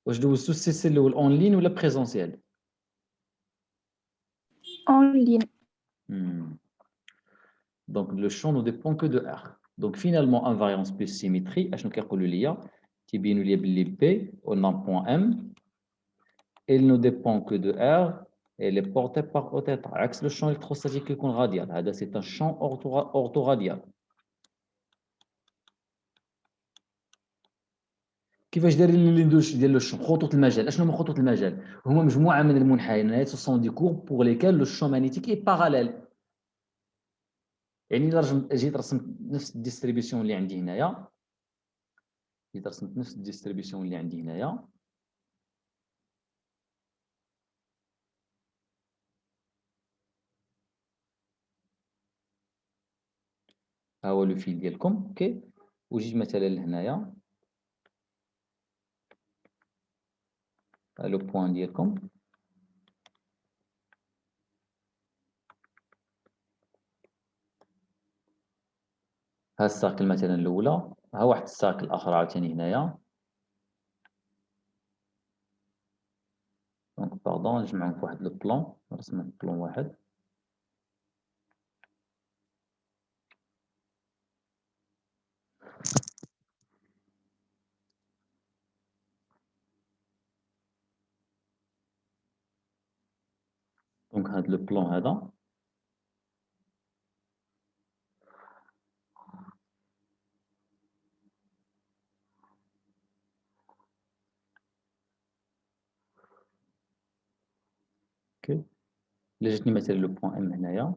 واش دوزتو السي الاول اون لين ولا بريزونسيال؟ En ligne. Donc le champ ne dépend que de R. Donc finalement invariance plus symétrie اشنو كيقولوا ليا تيبينوا لي بلي بي on a un point M il ne dépend que de R et elle est portée par O θ عكس le champ électrostatique يكون radial. هذا c'est un champ orthoradial. كيفاش دايرين اللين ديال لو شون؟ خطوط المجال. اشنو هما خطوط المجال؟ هما مجموعه من المنحنيات ce sont des courbes pour lesquelles le champ magnétique est parallèle. يعني الا جيت رسمت نفس الديستريبيسيون اللي عندي هنايا، جيت رسمت نفس الديستريبيسيون اللي عندي هنايا، ها هو لو فيل ديالكم. اوكي، وجيت مثلا لهنايا ها لو بوين ديالكم، ها الساكل مثلا الاولى، ها واحد الساكل اخر عاوتاني هنايا. دونك باردون نجمعهم في واحد لو بلون، نرسم بلون واحد. دونك هاد لو بلون هذا اوكي. الا جاتني مثلا لو بوين ام هنايا،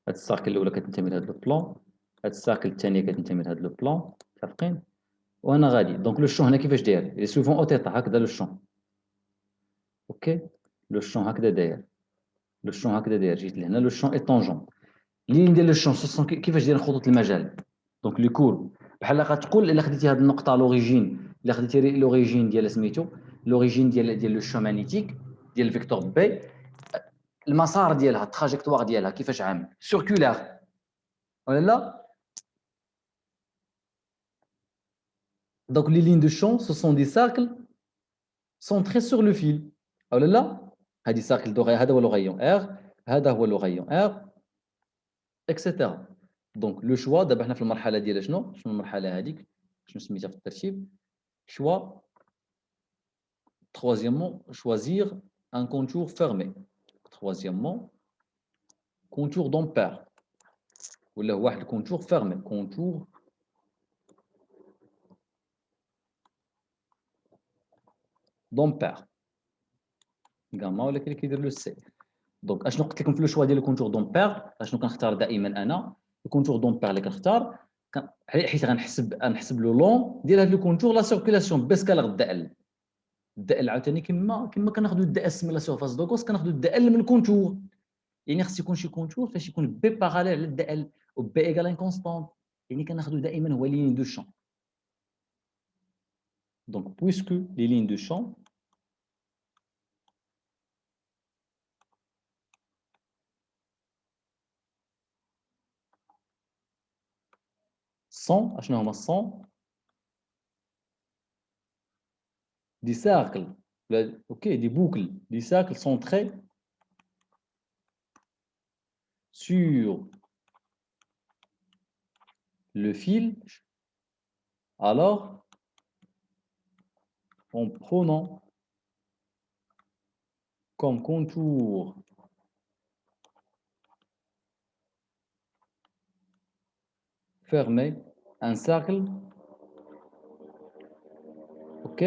هاد الساكل الاولى كتنتمي لهاد لو بلون، هاد الساكل الثانيه كتنتمي لهاد لو بلون، متفقين؟ وانا غادي. دونك لو شون هنا كيفاش داير؟ لي سوفون او تيتا هكذا لو شون. اوكي، لو شون هكذا داير، لو شون هكذا داير. جيت لهنا لو شون اي طونجون. لين ديال لو شون سون كيفاش داير خطوط المجال؟ دونك لي كور بحال كتقول الا خديتي هاد النقطه لوريجين، الا خديتي لوريجين ديال سميتو لوريجين ديال لو شون مانيتيك ديال الفيكتور بي، المسار ديالها التراجيكتوار ديالها كيفاش عامل؟ سيركولار ولا لا؟ Donc les lignes de champ, ce sont des cercles centrés sur le fil. ولا لا؟ هذه cercle d'oreille، هذا هو le rayon R، هذا هو le rayon R، etc. Donc le choix دابا حنا في المرحلة ديال شنو المرحلة هذيك؟ شنو سميتها في الترتيب؟ choix. Troisièmement, choisir un contour fermé. Troisièmement, contour d'ampère. ولا واحد contour fermé، contour d'ampère. غاما ولا كاين اللي كيدير لو سي. دونك اشنو قلت لكم في لو شوا ديال الكونتور دومبير؟ اشنو كنختار دائما انا؟ الكونتور دومبير اللي كنختار حيت غنحسب لو لون ديال هذا الكونتور لا سيركولاسيون باسكال غدا ال الدال عاوتاني كما كناخذوا الدي اس من لا سيرفاس دو كوس، كناخذوا الدي ال من الكونتور. يعني خص يكون شي كونتور فاش يكون بي باراليل على الدي ال و بي ايغال ان كونستانت، يعني كناخذوا دائما هو لين دو شون. دونك بويسكو لي لين دو شون sont اشنو هما sont des cercles ok des boucles des cercles centrés sur le fil, alors en prenant comme contour fermé un cercle ok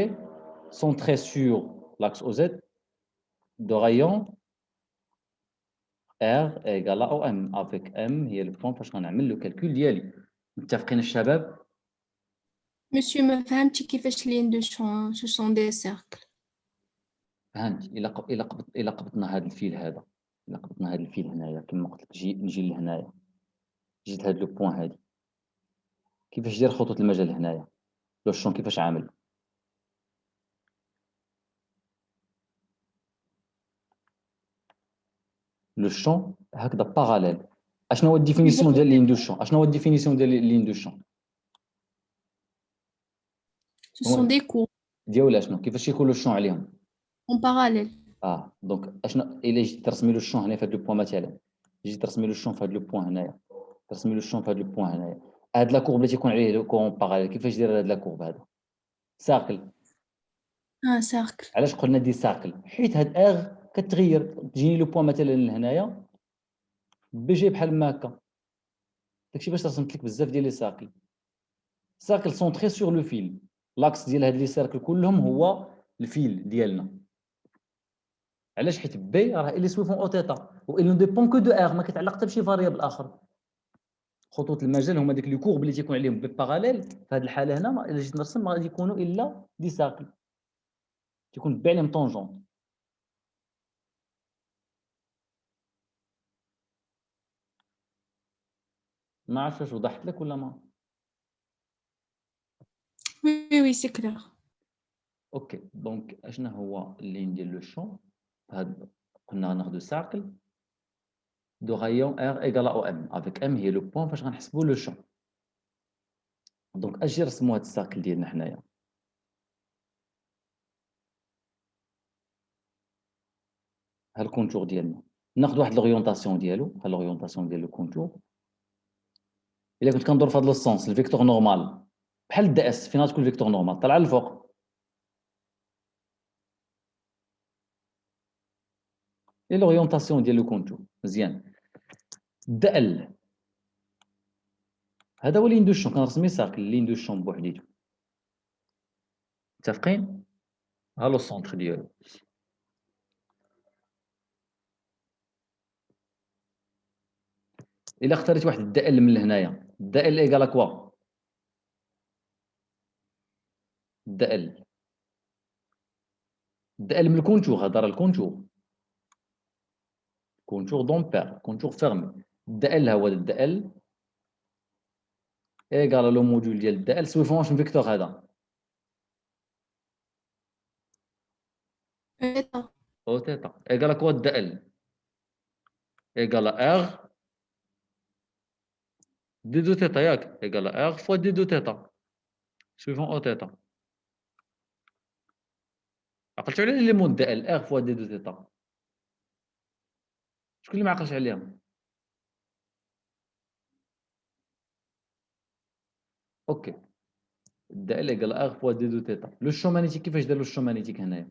centré sur l'axe OZ de rayon R égale à OM avec M هي le point فاش غنعمل le calcul ديالي. متفقين الشباب؟ Monsieur, ما فهمتش كيفاش لين دو شون ce sont des cercles. فهمت. الا قبضنا هذا الفيل هذا، الا قبضنا هذا الفيل هنايا كما قلت لك، نجي لهنايا، جيت لهاد لو بوين هادي، كيفاش داير خطوط المجال هنايا؟ لو شون كيفاش عامل؟ لو شون هكذا باراليل. اشنو هو الديفينيسيون ديال لين دو شون؟ اشنو هو الديفينيسيون ديال لين دو شون؟ Ce sont des cours ديال شنو كيفاش يكون لو شون عليهم en parallèle. دونك اشنو الا جيت ترسمي له الشون هنا في هذا لو بوين مثلا جيت ترسمي له الشون في هذا لو بوين هنايا ترسمي له الشون في هذا لو بوين هنايا هاد لا كورب اللي تيكون عليه لو كون باراليل كيفاش داير هاد لا كورب هذا ساقل Un cercle. علاش قلنا دي ساقل حيت هاد اغ كتغير تجيني لو بوين مثلا لهنايا بيجي بحال ما هكا داكشي باش رسمت لك بزاف ديال لي ساقل ساقل سونطري سور لو فيل لاكس ديال هاد لي سيركل كلهم هو الفيل ديالنا علاش حيت بي راه اللي سويفون او تيتا و il ne dépend que de r ما كيتعلق حتى بشي فاريابل اخر خطوط المجال هما ديك لي كورب اللي تيكون عليهم بي باراليل في هذه الحاله هنا الا جيت نرسم ما غادي يكونوا الا دي ساقل تيكون بي عليهم طونجون ما عرفتش واش وضحت لك ولا ما Oui, oui, c'est clair. اوكي دونك اشنا هو اللين ديال لو شون هاد قلنا غناخدو ساقل دو رايون ار ايكال او ام افيك ام هي لو بوين فاش غنحسبوا لو شون دونك اجي نرسموا هاد الساقل ديالنا حنايا ها الكونتور ديالنا ناخذ واحد لوريونطاسيون ديالو ها لوريونطاسيون ديال لو كونتور الا كنت كندور في هذا السونس الفيكتور نورمال بحال الدي اس فين غتكون الفيكتور نورمال طالعه للفوق اي لوريونطاسيون ديال لو كونتور مزيان دي ال هذا هو لين دو شون كنرسم ساقل لين دو شون بوحديتو متفقين ها لو سونتر ديالو الا اختاريت واحد الدي ال من هنايا الدي ال ايكال كوا الدي ال الدي ال من الكونتور هذا راه الكونتور كونتور دومبير كونتور فيرمي الدي ال هو الدي ال ايكال لو موديول ديال الدي ال سويفون واش فيكتور هذا Eta. او تيتا ايكال كوا الدي ال ايكال ار دي دو تيتا ياك ايكال ار فوا دي دو تيتا سويفون او تيتا عقلتوا على لي مود دي ال ار فوا دي دو تيتا شكون اللي ما عقلش عليهم اوكي الدي ال ايكال ار فوا دي دو تيتا لو شومانيتيك كيفاش دار لو شومانيتيك هنايا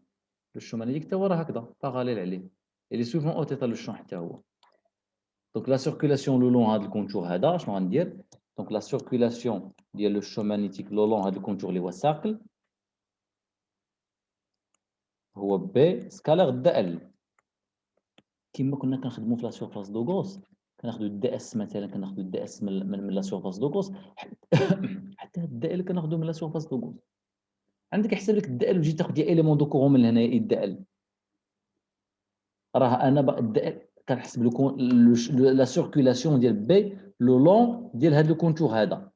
لو شومانيتيك تا هو راه هكذا باغاليل عليه اللي سويفون او تيتا لو شون حتى هو دونك لا سيركولاسيون لو لون هذا الكونتور هذا شنو غندير دونك لا سيركولاسيون ديال لو شو مانيتيك لو لون هذا الكونتور اللي هو ساقل هو بي سكالير دي ال كيما كنا كنخدموا في لا سيرفاس دو غوس كناخذوا الدي اس مثلا كناخذوا الدي اس من لا سيرفاس دو غوس حتى الدي ال كناخذوا من لا سيرفاس دو غوس عندك يحسب لك الدي ال وتجي تاخذ ديال اليمون دو كورون من هنايا الدي ال راه انا الدي ال كنحسب لكم لا سيركولاسيون ديال بي لو لون ديال هذا الكونتور هذا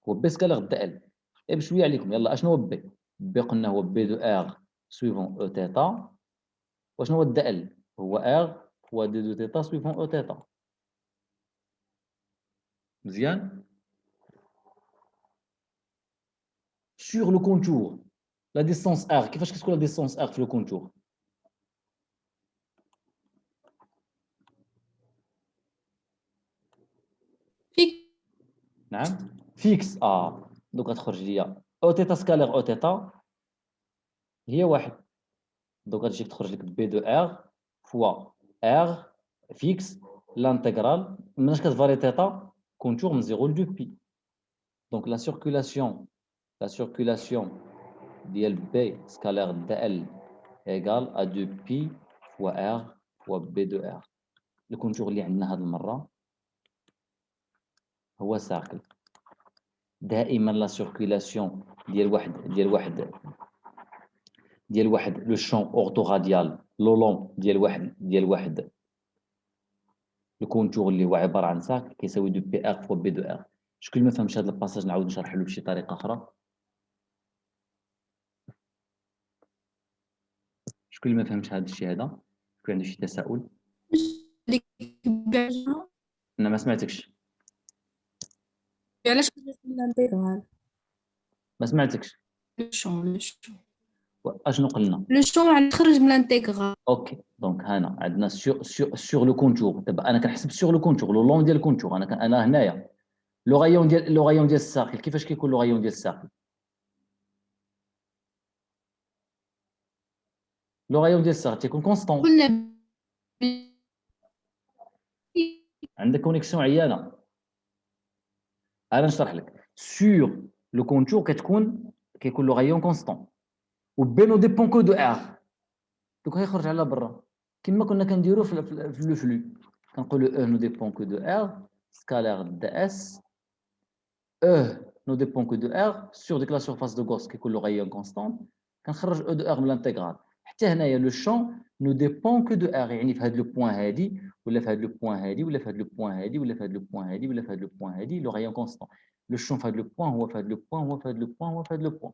هو بي سكالير دي ال بشويه عليكم يلا اشنو هو بي بي قلنا هو بي دو ار سويفون او تيتا وشنو هو الدي ال هو ار فوا دي دو تيتا سويفون او تيتا مزيان sur le contour la distance r كيفاش كتكون la distance r في le contour Fixe. نعم فيكس دوك غتخرج ليا او تيتا سكالير او تيتا هي واحد دوك غتجيك تخرج لك بي دو ار فوا ار فيكس لانتيغرال مناش كتفاري تيتا كونتور من 0 ل 2 بي دونك لا سيركولاسيون ديال بي سكالير دي ال ايغال ا 2 بي فوا ار فوا بي دو ار الكونتور اللي عندنا هاد المره هو ساقل دائما لا سيركولاسيون ديال واحد لو شون اورتوغاديال لو لون ديال واحد الكونتور اللي هو عباره عن ساقل كيساوي دو بي ار فوا بي دو ار شكون اللي ما فهمش هذا الباساج نعاود نشرح له بشي طريقه اخرى شكون اللي ما فهمش هذا الشيء هذا شكون عنده شي تساؤل انا ما سمعتكش علاش كنرسم الانتيغرال ما سمعتكش لو شون اشنو قلنا لو شون تخرج من الانتيغرال. اوكي دونك هنا عندنا سور لو كونتور. دابا انا كنحسب سور لو كونتور لو لون ديال الكونتور. انا هنايا لو غايون ديال الساقل. كيفاش كيكون لو غايون ديال الساقل؟ لو غايون ديال الساقل تيكون كونستون. قلنا عندك كونيكسيون عيانه. انا نشرح لك سور لو كونتور كيكون لو غايون كونستون وبينو ديبون كو دو ار. دوك غيخرج على برا كما كنا كنديرو في لو فلو. كنقولوا او نو ديبون كو دو ار سكالير دي اس او نو ديبون كو دو ار سور ديك لا سورفاس دو غوس كيكون لو غايون كونستون. كنخرج او دو ار من الانتيغرال. حتى هنايا لو شون نو ديبون كو دو ار، يعني في هاد لو بوين هادي ولا في هاد لو بوين هادي ولا في هاد لو بوين هادي ولا في هاد لو بوين هادي ولا في هاد لو بوين هادي لو غايون كونستون. لو شون في هاد لو بوين هو في هاد لو بوين هو في هاد لو بوين هو في هاد لو بوين.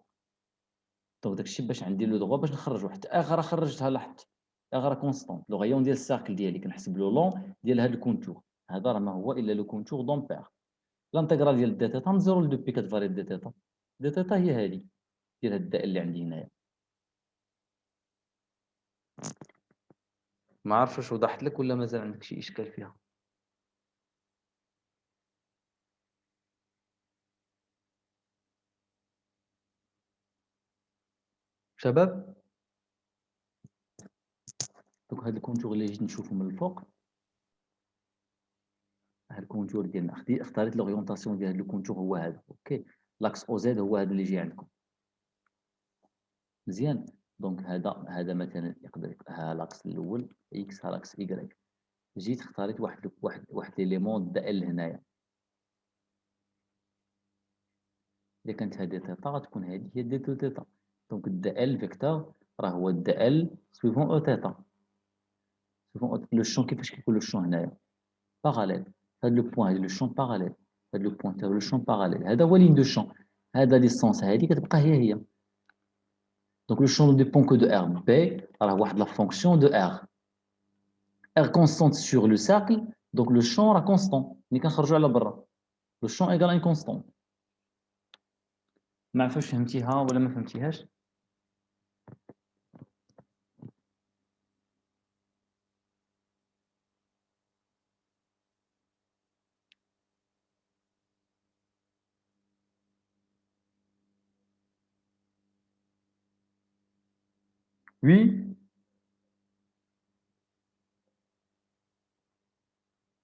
دونك داكشي باش عندي لو دغوا باش نخرج واحد اغرا خرجتها لحد اغرا كونستونت. لو غايون ديال السيركل ديالي كنحسب لو لون ديال هاد الكونتور. هذا راه ما هو الا لو كونتور دومبير. لانتيغرال ديال دي تيتا من 0 ل 2 بي كتفاري دي تيتا. دي تيتا هي هادي ديال هاد الداء اللي عندي هنايا. ما عرفتش واش وضحت لك ولا مازال عندك شي اشكال فيها. شباب دوك هاد الكونتور اللي جيت نشوفو من الفوق، هاد الكونتور ديالنا اختاريت لوريونطاسيون ديال هاد الكونتور هو هذا. اوكي لاكس او زد هو هذا اللي جاي عندكم مزيان. دونك هذا مثلا يقدر ها لاكس الاول اكس ها لاكس ايكغيك. جيت اختاريت واحد ليليمون دا ال هنايا. اذا كانت هذه تيتا غتكون هذه هي دي دو تيتا. دونك الدا ال فيكتور راه هو الدا ال سويفون او تيتا. سويفون لو شون كيفاش كيكون لو شون هنايا باراليل. هذا لو بوين هذا لو شون باراليل. هذا لو بوين هذا لو شون باراليل. هذا هو لين دو شون. هذا ديستونس هذه كتبقى هي. دونك لو شون ديبون كو دو ار بي راه واحد لا فونكسيون دو ار. ار كونستونت سور لو سيركل. دونك لو شون راه كونستون. ملي كنخرجوا على برا لو شون ايكال ان كونستون. ما عرفتش فهمتيها ولا ما فهمتيهاش. وي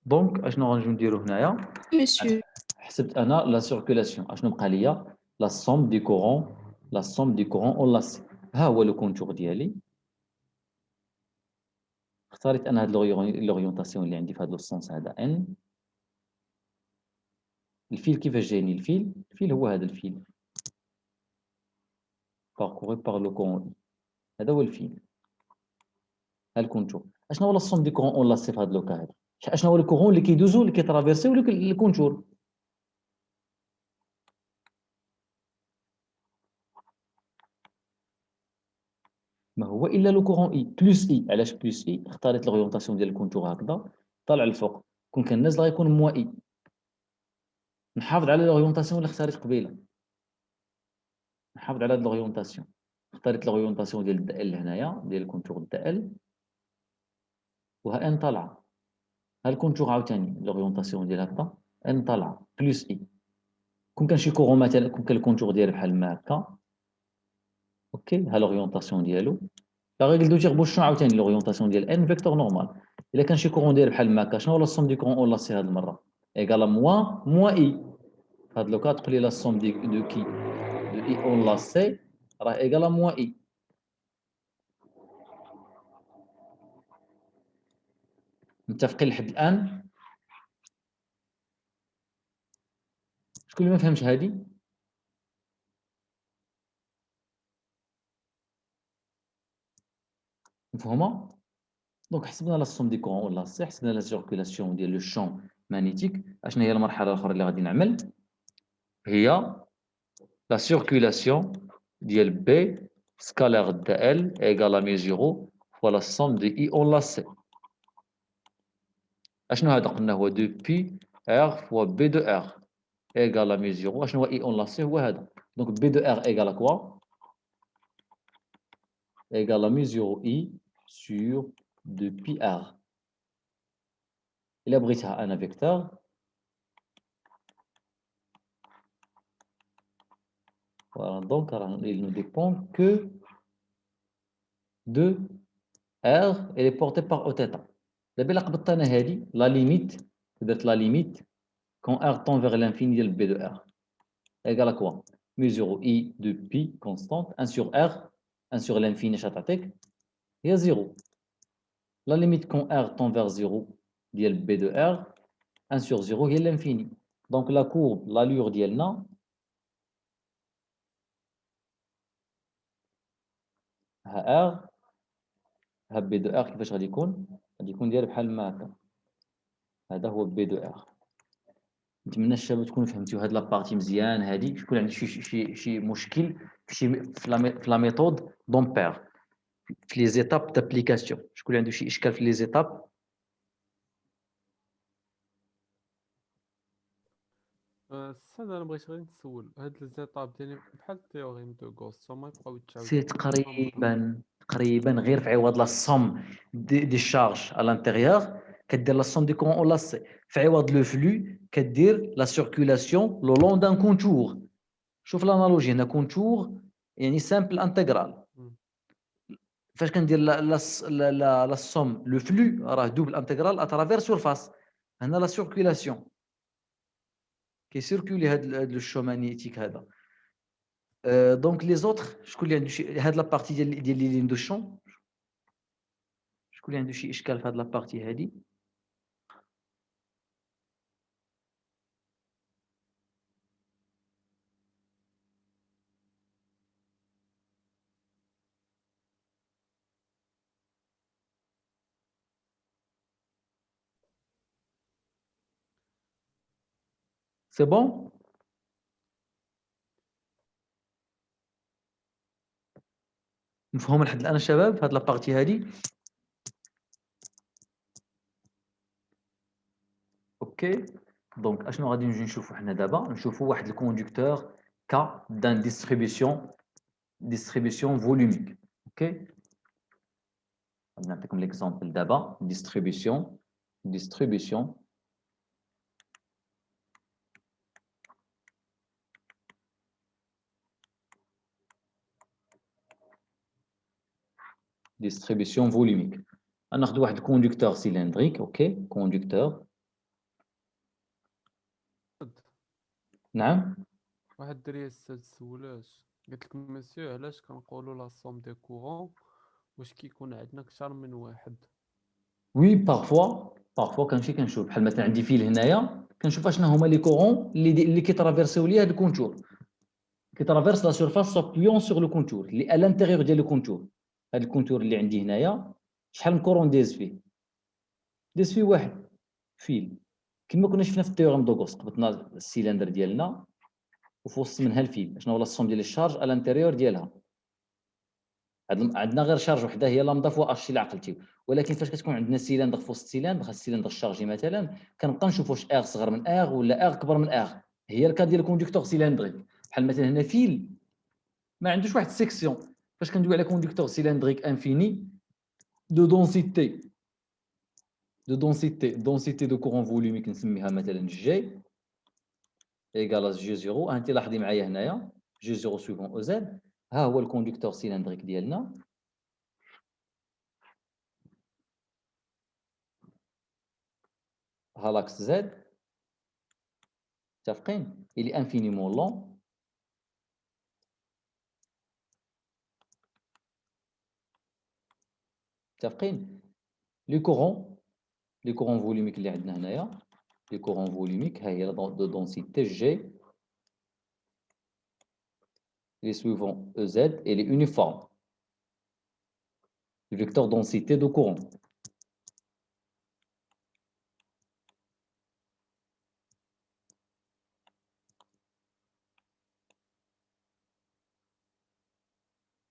دونك اشنو غنجيو نديرو هنايا؟ مسيو حسبت انا لا سيركولاسيون. اشنو بقى ليا؟ لا سوم دي كورون. لا سوم دي كورون اون لاسي. ها هو لو كونتور ديالي. اختاريت انا هاد لوريونطاسيون اللي عندي في هاد لو سونس هذا ان. الفيل كيفاش جايني الفيل؟ الفيل هو هذا الفيل باركوري بار لو كورون. هذا هو الفيل. ها الكونتور. اشنو هو لا سوم دي كورون اون لاسي في هاد لوكا هذا؟ اشنو هو الكورون اللي كيدوزو اللي كيترافيرسيو الكونتور؟ ما هو الا لو كورون اي بلس اي. علاش بلس اي؟ اختاريت لوريونطاسيون ديال الكونتور هكذا طالع الفوق. كون كان نازل غيكون موا اي. نحافظ على لوريونطاسيون اللي اختاريت قبيله. نحافظ على هاد لوريونطاسيون. اختاريت لوريونطاسيون ديال الدا ال هنايا ديال الكونتور الدا ال وها ان طالعه. ها الكونتور عاوتاني لوريونطاسيون ديال هكذا ان طالعه بلس اي. كون كان شي كورون مثلا كون كان الكونتور ديالو بحال ما هكا. اوكي ها لوريونطاسيون ديالو. لا ريغل دو تيربوشون عاوتاني لوريونطاسيون ديال ان فيكتور نورمال. الا كان شي كورون داير بحال ما هكا شنو هو لا سوم دي كورون اون لاسي هاد المره؟ ايكال موا اي. في هاد لوكا تقول لي لا سوم دو كي دو اي اون لاسي راه ايكال موا اي. متفقين لحد الان؟ شكون اللي ما فهمش هادي؟ مفهومه؟ دونك حسبنا لا سوم دي كورون اون لاسي. حسبنا لا سيركولاسيون ديال لو شون مانيتيك. اشنا هي المرحله الاخرى اللي غادي نعمل؟ هي لا سيركولاسيون ديال بي سكالير دا ال ايكال مي زيرو فوا لا سوم دي اي اون لاسي. اشنو هذا؟ قلنا هو دو بي ار فوا بي دو ار ايكال مي زيرو. اشنو هو اي اون لاسي؟ هو هذا. دونك بي دو ار ايكال كوا؟ égale la mesure I sur 2 pi R. Il abrite un vecteur. Voilà, donc il ne dépend que de R, elle est portée par Oθ. دابا إلا قبضت أنا هذه la limite, درت la limite quand R tend vers l'infini ديال B de R égale à quoi? Mesure I de pi constante 1 sur R 1 sur l'infini شتعطيك هي 0. La limite quand R tend vers 0 ديال B de R 1 sur 0 هي l'infini. Donc la courbe, l'allure ديالنا ها R ها B de R كيفاش غادي يكون؟ غادي يكون داير بحال ما هكا. هذا هو B de R. نتمنى الشباب تكونوا فهمتوا هاد لابارتي مزيان. هادي شكون عنده شي مشكل في لا ميثود دومبير في لي زيتاب دابليكاسيون؟ شكون عنده شي اشكال في لي زيتاب؟ السادة انا بغيت غير نسول هاد الزيتاب ديالي بحال التيوريم دو غوست هما يبقاو سي يتعاودوا تقريبا غير في عوض لا سوم دي شارج على الانتيريور كدير لا سوم دي كورون او لاسي، في عوض لو فلو كدير لا سيركولاسيون لو لون دان كونتور. شوف الانالوجي هنا كونتور يعني سامبل انتغرال. فاش كندير لا سوم لو فلو راه دوبل انتغرال اترافير سورفاس. هنا لا سيركولاسيون كيسيركولي هاد لو شو مانيتيك هذا. دونك لي زوتر شكون اللي عنده شي هاد لابارتي ديال لي لين دو شون؟ شكون اللي عنده شي اشكال في هاد لابارتي هادي؟ سي بون؟ مفهوم لحد الان الشباب هاد لابارتي هادي؟ اوكي. دونك اشنو غادي نجي نشوفوا حنا دابا؟ نشوفوا واحد الكوندكتور كا دان ديستريبيسيون فولوميك. اوكي، غادي نعطيكم ليكزامبل دابا. ديستريبيسيون فولوميك. غناخذ واحد الكوندكتور سيلندريك. اوكي، كوندكتور. نعم. واحد الدريه الساد سولاش قالت لك مسيو علاش كنقولوا لا سوم دي كورون واش كيكون عندنا اكثر من واحد؟ وي بارفوا كنمشي كنشوف بحال مثلا عندي فيل هنايا كنشوف اشنا هما لي كورون اللي كيترافيرسيو ليا هاد الكونتور. كيترافيرس لا سيرفاس سابيون سور لو كونتور اللي ا لانتيريور ديال لو كونتور. هاد الكونتور اللي عندي هنايا شحال من كورون داز فيه واحد فيل. كما كنا شفنا في التيوريم دو غوس قبطنا السيلندر ديالنا وفي وسط منها الفيل. شنو هو الصوم ديال الشارج ا لانتيريور ديالها؟ عندنا غير شارج وحده هي لامدا فوا اش اللي عقلتي. ولكن فاش كتكون عندنا سيلندر في وسط السيلندر، السيلندر الشارجي مثلا، كنبقى نشوف واش ار صغر من ار ولا ار كبر من ار. هي الكا ديال الكوندكتور سيلندريك. بحال مثلا هنا فيل ما عندوش واحد السيكسيون. فاش كندوي على كوندكتور سيلندريك انفيني دو دونسيتي دو كورون فولوميك نسميها مثلا جي ايكال جي زيرو. انت لاحظي معايا هنايا جي زيرو سويفون او زد. ها هو الكوندكتور سيلندريك ديالنا. ها لاكس زد متفقين الي انفينيمون لون. متفقين. لي كورون فولوميك اللي عندنا هنايا لي كورون فولوميك ها هي دو دونسيتي جي لي سويفون او زد et les uniformes le vecteur densité de courant.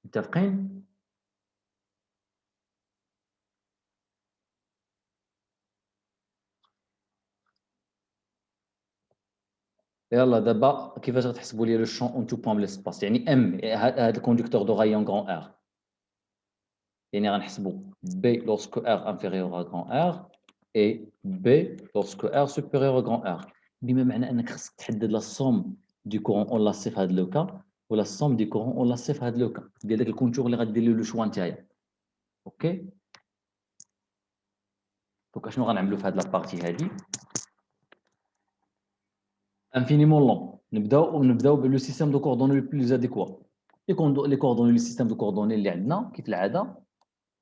متفقين؟ يلا دابا كيفاش غتحسبوا لي لو شون اون تو بوان بليسباس؟ يعني ام هذا الكوندكتور دو غايون غران ار يعني غنحسبوا B lorsque R inférieur à grand R et B lorsque R supérieur à grand R. بما معنى انك خصك تحدد لا سوم دي كورون اون لاسي في هذا لو كا ولا السوم دي كورون اون لاسي في هذا لو كا ديال داك الكونتور اللي غدير له لو شوا نتايا. اوكي دونك اشنو غنعملوا في هذه لابارتي هذه انفينيمون لون. نبداو بالو سيستيم دو كوردوني لو بلوز اديكوا. لي كوردوني لو سيستيم دو كوردوني اللي عندنا كيف العاده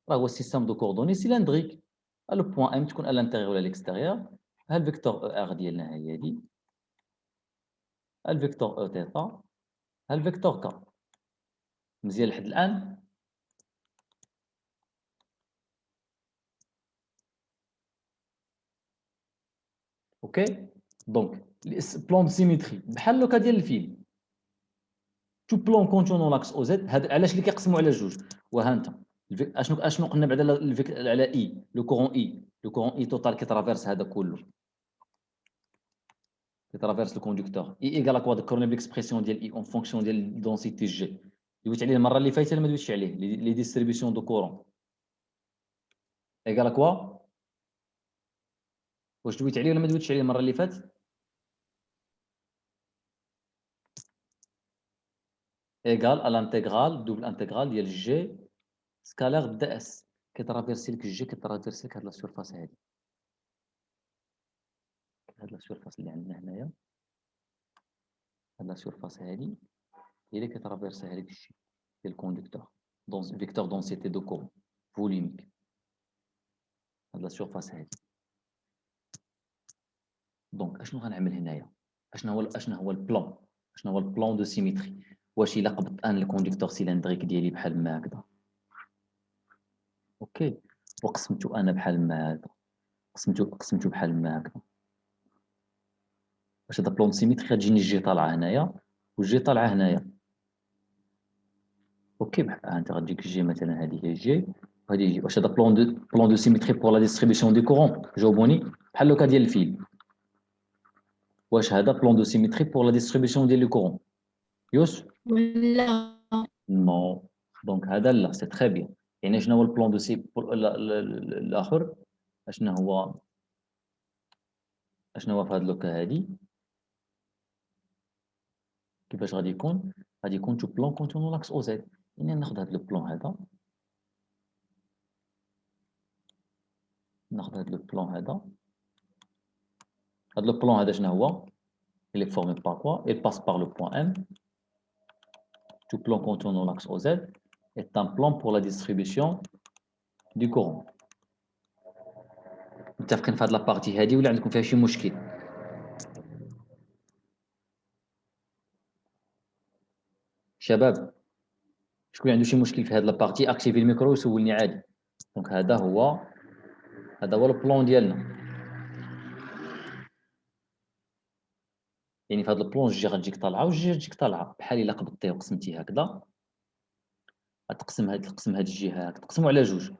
راه هو السيستيم دو كوردوني سيلندريك. لو بوين ام تكون على الانتيريور ولا ليكستيريور. ها الفيكتور ار ديالنا هي هذه، ها الفيكتور او تيتا، ها الفيكتور كا. مزيان لحد الان؟ اوكي دونك بلون سيميتري بحال لوكا ديال الفيلم. تو بلون كونتونون لاكس او زد. هذا علاش اللي كيقسموا على جوج. وها انت اشنو قلنا بعدا على اي لو كورون اي. لو كورون اي توتال كيترافيرس هذا كله، كيترافيرس لو كوندكتور. اي ايكال اكوا ذكرنا بالاكسبرسيون ديال اي اون فونكسيون ديال دونسيتي جي. دويت عليه المره اللي فايته ما دويتش عليه لي ديستريبيسيون دو كورون ايكال اكوا. واش دويت عليه ولا ما دويتش عليه المره اللي فاتت؟ ايكال ا لانتيغرال دوبل انتيغرال ديال جي سكالير دا اس. كيترافيرسي لك الجي، كيترافيرسي لك هاد لا سيرفاس هادي، هاد لا سيرفاس اللي عندنا هنايا. هاد لا سيرفاس هادي هي اللي كيترافيرسيها لك الجي ديال الكوندكتور دون فيكتور دونسيتي دو كورون فوليميك. هاد لا سيرفاس هادي. دونك اشنو غنعمل هنايا؟ اشنو هو البلان؟ اشنو هو البلان دو سيميتري؟ واش الا قبضت ان الكوندكتور سيلندريك ديالي بحال ما هكذا، اوكي، وقسمتو انا بحال ما هكذا، قسمتو بحال ما هكذا، واش هذا بلان سيميتري غتجيني الجي طالعه هنايا والجي طالعه هنايا. اوكي بحال انت غتجيك الجي مثلا، هذه هي الجي وهذه الجي. واش هذا بلان دو سيميتري بور لا ديستريبيسيون دي كورون؟ جاوبوني بحال لوكا ديال الفيل. واش هذا بلان دو سيميتري بور لا ديستريبيسيون ديال لي كورون؟ يوسف ولا نو. دونك هذا لا سي تري بيان. يعني شنو هو البلان دو سي الاخر؟ اشنو هو في هاد لوكا هادي؟ كيفاش غادي يكون؟ غادي يكون تو بلان كونتونو لاكس او زد. يعني ناخذ هاد لو بلان هذا، ناخذ هاد لو بلان هذا. هاد لو بلان هذا شنو هو؟ il est formé par quoi? Il passe par le point M. Tout plan contournant l'axe OZ est un plan pour la distribution du courant. متفقين في هاد لابارتي هادي ولا عندكم فيها شي مشكل؟ شباب شكون عنده شي مشكل في هاد لابارتي اكتيفي الميكرو وسولني عادي. دونك هذا هو البلان ديالنا. يعني في هاد البلان الجي غتجيك طالعه والجي غتجيك طالعه بحال الا قبضتيه وقسمتيه هكذا. غتقسم هاد الجهه هكا، تقسموا على جوج.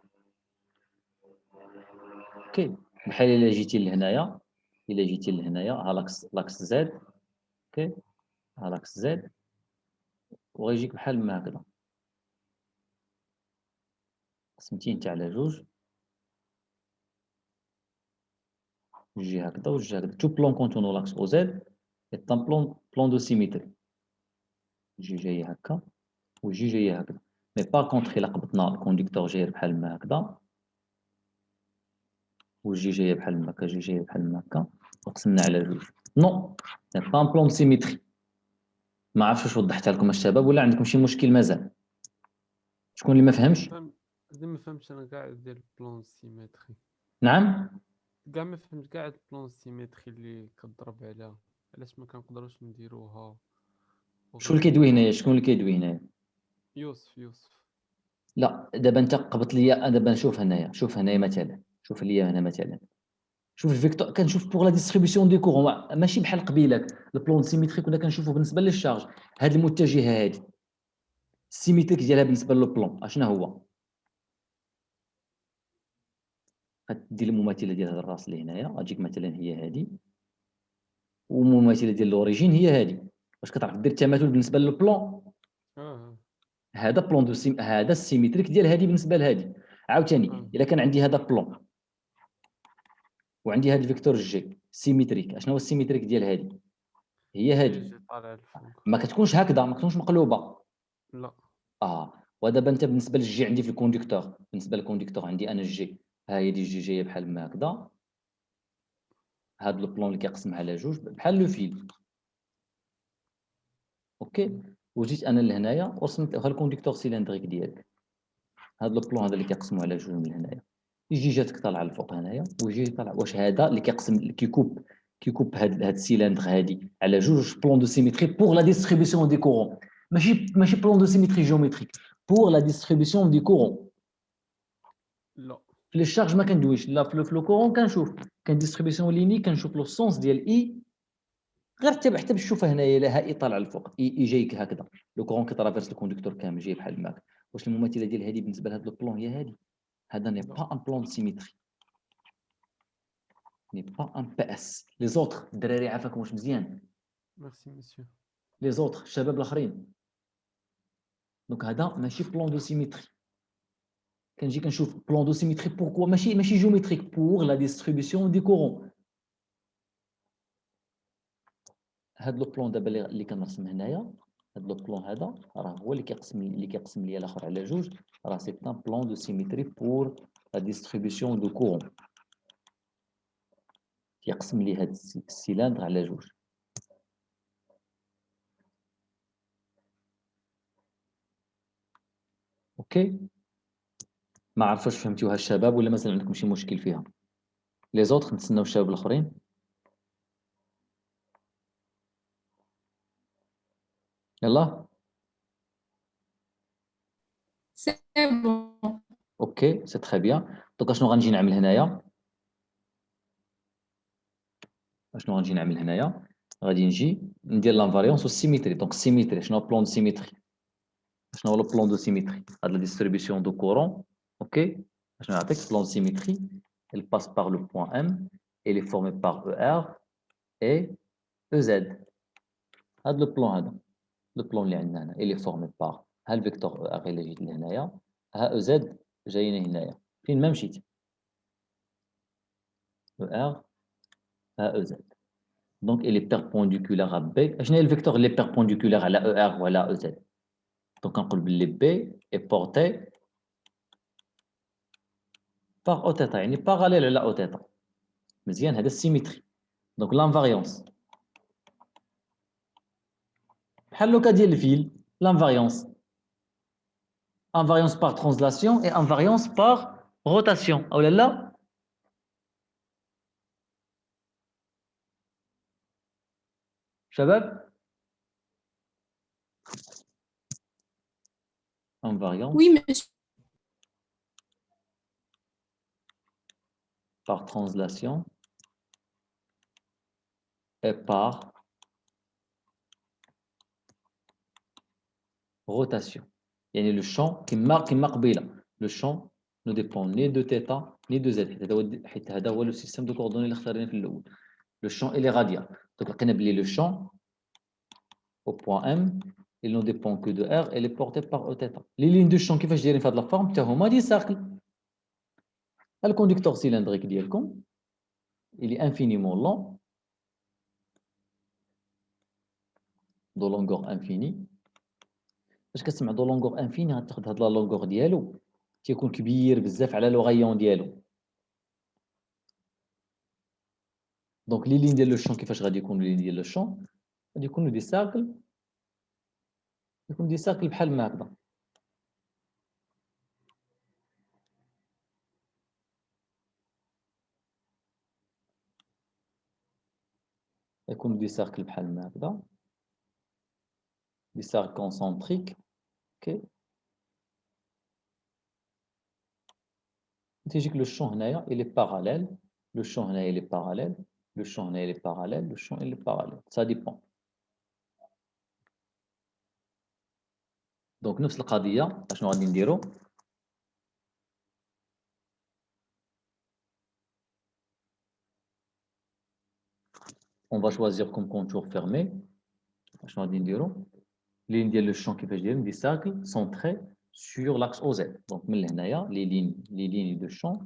اوكي بحال الا جيتي لهنايا، ها لاكس زد. اوكي ها لاكس زد وغيجيك بحال ما هكذا، قسمتيه انت على جوج، جي هكذا وجي هكذا. تو بلون كونتونو لاكس او زد ايت ان بلون دو سيميتري. جي جايه هكا وجي جايه هكذا. مي باغ كونطخ الا قبضنا الكونديكتور جاير بحال ما هكذا وجي جايه بحال ما هكا، جي جايه بحال ما هكا وقسمنا على جوج، نو سي با ان بلون سيميتري. ما عرفتش واش وضحتها لكم الشباب ولا عندكم شي مشكل مازال؟ شكون اللي ما فهمش؟ ما فهمتش انا كاع ديال البلون سيميتري. نعم كاع ما فهمت كاع البلون سيميتري اللي كضرب عليها، علاش ما كنقدروش نديروها؟ شكون اللي كيدوي هنايا؟ شكون اللي كيدوي هنايا؟ يوسف. لا دابا انت قبضت ليا، دابا نشوف هنايا، شوف هنايا مثلا، شوف ليا هنا مثلا، شوف الفيكتور كنشوف بوغ لا ديستريبيسيون دي كورون ماشي بحال قبيله. البلون سيميتري كنا كنشوفوا بالنسبه للشارج. هذه المتجهه هذه السيميتريك ديالها بالنسبه للبلون اشنا هو؟ غدير المماثله ديال هذا الراس اللي هنايا، غتجيك مثلا هي هذه، والمماثله ديال لوريجين هي هذه. واش كتعرف دير التماثل بالنسبه للبلون؟ هذا بلون دو هذا السيميتريك ديال هذه بالنسبه لهذه. عاوتاني الا كان عندي هذا بلون وعندي هذا الفيكتور جي سيميتريك، اشنو هو السيميتريك ديال هذه؟ هي هذه، جي طالع الفوق. ما كتكونش هكذا، ما كتكونش مقلوبه. لا ودابا انت بالنسبه للجي عندي في الكوندكتور، بالنسبه للكوندكتور عندي انا الجي، ها هي دي الجي جايه بحال ما هكذا، هذا البلون اللي كيقسم على جوج بحال لو فيل. اوكي، وجيت انا لهنايا ورسمت ها الكوندكتور سيلندريك ديالك، هذا البلون هذا اللي كيقسموا على جوج من هنايا، يجي جاتك طالعه الفوق هنايا ويجي طالع. واش هذا اللي كيقسم كيكوب هاد السيلندر هادي على جوج بلون دو سيميتري بور لا ديستريبيسيون دي كورون، ماشي بلون دو سيميتري جيومتريك، بور لا ديستريبيسيون دي كورون. لا في لي شارج ما كندويش، لا في لو كورون كنشوف كان ديستريبيسيون ليني، كنشوف لو سونس ديال اي، غير حتى باش تشوفها هنايا لا اي طالع الفوق، اي جايك هكذا، لو كورون كيترافيرس الكوندكتور كامل جاي بحال هكا. واش المماثله ديال هذه بالنسبه لهذا البلون هي هذه؟ هذا ني با ان بلون دو سيميتري، ني با ان بي اس. لي زوتر الدراري عافاكم واش مزيان؟ ميرسي مسيو. لي زوتر الشباب الاخرين، دونك هذا ماشي بلون دو سيميتري. كنجي كنشوف بلون دو سيميتري بوركوا ماشي جيومتريك، بور لا ديستريبيسيون دي كورون. هاد لو بلون دابا اللي كنرسم هنايا، هاد لو بلون هذا راه هو اللي كيقسم لي الاخر على جوج، راه سي ان بلون دو سيميتري بور لا ديستريبيسيون دو كورون، كيقسم لي هاد السيلندر على جوج. اوكي، ما عرفتش واش فهمتوها الشباب ولا مازال عندكم شي مشكل فيها؟ لي زوتر نتسناو الشباب الاخرين. يلا سي بون. اوكي سي تري بيان. دونك اشنو غنجي نعمل هنايا؟ اشنو غنجي نعمل هنايا؟ غادي نجي ندير لانفاريونس والسيميتري. دونك السيميتري شنو هو بلون دو سيميتري؟ شنو هو لو بلون دو سيميتري؟ هاد لا ديستريبيسيون دو كورون. اوكي، شنو يعطيك بلون دو سيميتري؟ il passe par le point M, il est formé par ER et EZ. هاد لو بلون هذا، لو بلون اللي عندنا هنا il est formé par ها الفيكتور ER الا جيت لهنايا، ها EZ جايين هنايا، فين ما مشيت ER ها EZ. Donc il est perpendiculaire à B. اشنو هي الفيكتور اللي perpendiculaire على ER وعلى EZ؟ Donc كنقول باللي B est porté par O θ، يعني parallèle على O θ. مزيان، هذا السيميتري. دونك لانفاريونس بحال لوكا ديال الفيل، لانفاريونس invariance par translation et invariance par rotation. Oh là là. شباب invariance Oui, monsieur. par translation et par rotation. يعني le champ كما قبيله، le champ ne dépend ni de θ ni de z، حيت هذا هو لو سيستيم دو كوردوني اللي اختاريناه في الاول. le champ il est radial. Donc لقينا بلي le champ au point M il ne dépend que de R, elle est portée par E θ. les lignes de champ كيفاش دايرين في هذه لا فورم حتى هما دي سيركل. الكوندكتور سيلندريك ديالكم il est infiniment long دو لونغور انفيني. فاش كتسمع دو لونغور انفيني غتاخد هاد لا لونغور ديالو تيكون كبير بزاف على لو غايون ديالو. دونك لي لين ديال لو شون كيفاش غادي يكونوا لي لين ديال لو شون؟ غادي يكونوا دي ساكل، يكون دي ساكل بحال ما هكذا. يكونوا دي ساكل بحال ما هكذا، دي ساكل كونسونتريك. اوكي، تيجيك لو شون هنايا il est parallèle، لو شون هنايا il est parallèle، لو شون هنايا il est parallèle، لو شون il est parallèle، ça dépend. دونك نفس القضيه اشنو غادي نديرو؟ on va choisir comme contour fermé. اشنو غادي نديرو؟ ligne ديال le champ كيفاش دايرين des cercles centrés sur l'axe OZ. Donc من هنايا les lignes de champ.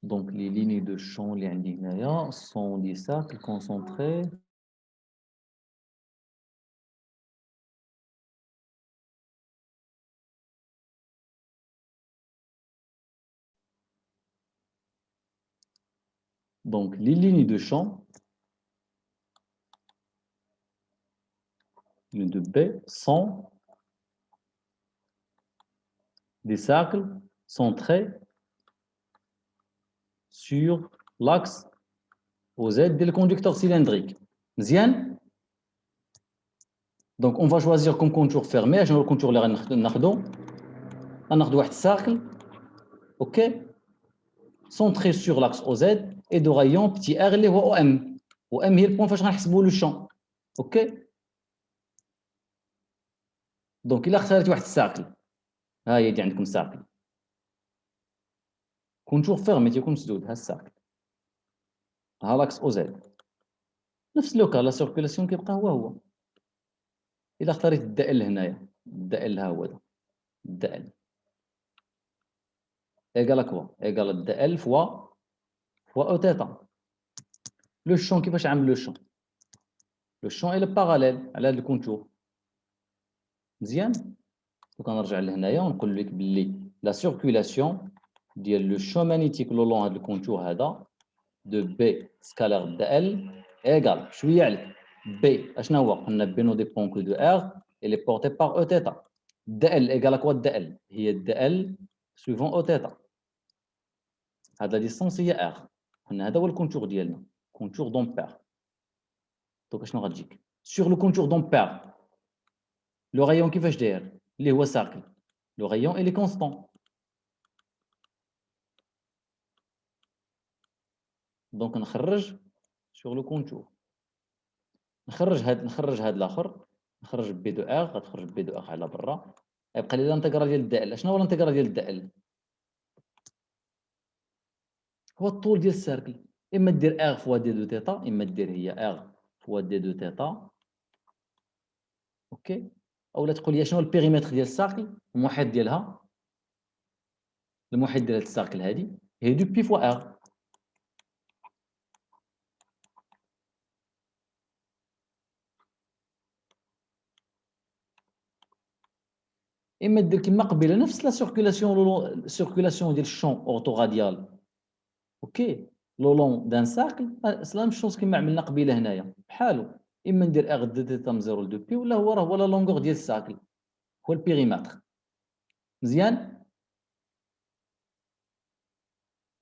Donc les lignes de champ اللي عندي هنايا sont des cercles concentrés donc les lignes de champ de B sont des cercles centrés sur l'axe OZ du conducteur cylindrique. Bien. Donc on va choisir comme contour fermé. Je vais le contour اللي غناخدو. غناخدو واحد cercle, OK, centré sur l'axe OZ et de rayon petit r اللي هو OM. OM هي البوان فاش غنحسبوا لو champ. OK. Donc إلا اختاريت واحد cercle. ها هي دي عندكم cercle. كونتور فيرمي تيكون مسدود ها الساكل ها لاكس او زد نفس لوكا لا سيركولاسيون كيبقى هو الا اختاريت الدال هنايا الدال ها هو دا الدال ايكال كوا ايكال الدال فوا او تيتا لو شون كيفاش عامل لو شون الى باراليل على هذا الكونتور مزيان وكنرجع لهنايا ونقول لك باللي لا سيركولاسيون ديال لو شون مانيتيك لو لون هذا الكونتور هذا de B scalaire de L égale شويه عليك B اشنا هو قلنا B ne dépend que de R elle est portée par E θ dl égale à quoi dl هي dl suivant E θ هذا لا ديستانس هي R قلنا هذا هو الكونتور ديالنا كونتور دامبير دونك اشنو غتجيك sur le contour d'ampère le rayon كيفاش داير اللي هو cercle le rayon il est constant. دونك نخرج sur le contour نخرج هاد الاخر نخرج بي دو ار غتخرج بي دو ار على برا يبقى لي الانتجرال ديال الدال شنو هو الانتجرال ديال الدال هو الطول ديال السيركل اما دير ار فوا دي دو تيتا اما دير هي ار فوا دي دو تيتا اوكي اولا تقول لي شنو البيريمتر ديال السيركل المحيط ديالها المحيط ديال هاد السيركل هادي هي دو بي فوا ار اما دير كما قبيله نفس لا سيركولاسيون ديال الشون اورتوغاديال اوكي لو لون دان ساكل سلا ميم شوز كما عملنا قبيله هنايا بحالو اما ندير ار دو تيتا من 0 ل 2 بي ولا هو لا لونغور ديال الساكل هو البيريمتر مزيان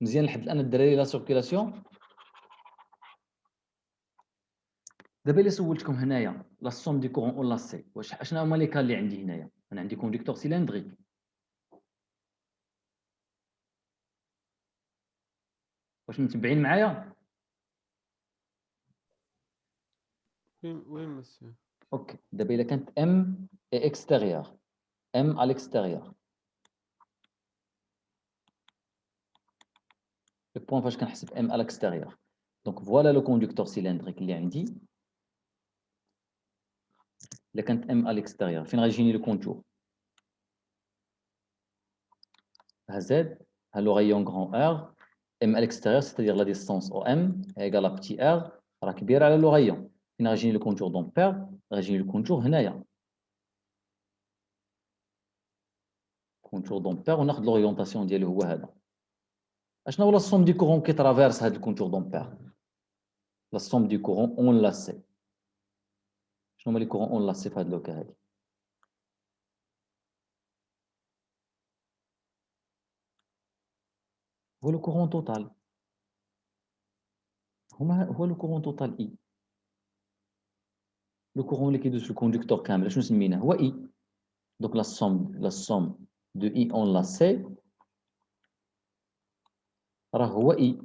لحد الان الدراري لا سيركولاسيون دابا الا سولتكم هنايا لا سوم دي كورون اون لاسي واش اشنا هما لي كان اللي عندي هنايا انا عندي كوندكتور سيلندريك واش متبعين معايا وي مسيو اوكي دابا الا كانت ام اي اكستيريور ام على الاكستيريور لو بوين فاش كنحسب ام على الاكستيريور دونك فوالا لو كوندكتور سيلندريك اللي عندي الا كانت ام على الاكستيريور فين غيجيني لو كونتور ها زد ها لو رايون غران ار ام à l'extérieur, c'est-à-dire la distance OM égale à petit r راه كبير على لو رايون فين غيجيني لو كونتور دامبير غيجيني لو كونتور هنايا كونتور دامبير وناخذ لوريونطاسيون ديالو هو هذا اشنا هو لا سوم دي كورون كي ترافيرس هذا الكونتور دامبير لا سوم دي كورون اون لاسي شنو هما لي كورون اون لاسي في هذا لوكا هادي هو لو كورون توتال هو لو كورون توتال اي لو كورون اللي كيدوز في الكوندكتور كامل شنو سميناه هو اي دونك لا سوم دو اي اون لاسي راه هو اي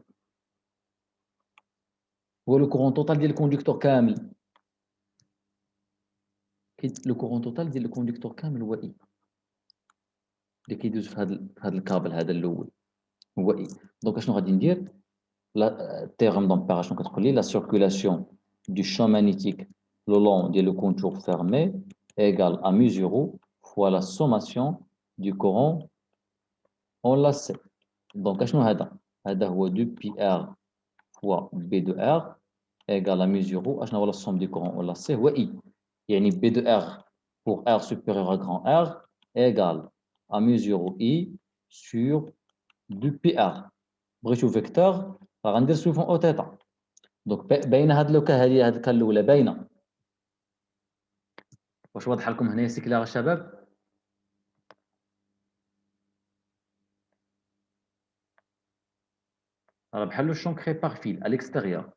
هو لو كورون توتال ديال الكوندكتور كامل لو كورون توتال ديال الكوندكتور كامل هو اي اللي كيدوز في هذا الكابل هذا الاول هو اي دونك اشنو غادي ندير لا تيرم دامبير شنو كتقول لي لا سيركولاسيون du champ magnétique le long du contour fermé égale à mu 0 fois la sommation du courant enlacé. Donc, qu'est-ce que c'est? C'est 2πr fois B de R égale à mu 0. Qu'est-ce que la somme du courant enlacé? C'est I. يعني B de R pour R supérieur à grand R égale à mu 0 I sur 2πr. بغيتو فيكتور غندير سويفون او تيتا. دونك باينه هاد لوكا هادي هاد الكال الاولى باينه. واش واضحه لكم هنايا سي كلير الشباب؟ راه بحال لو شون كري باغ فيل ا ليكستيريور.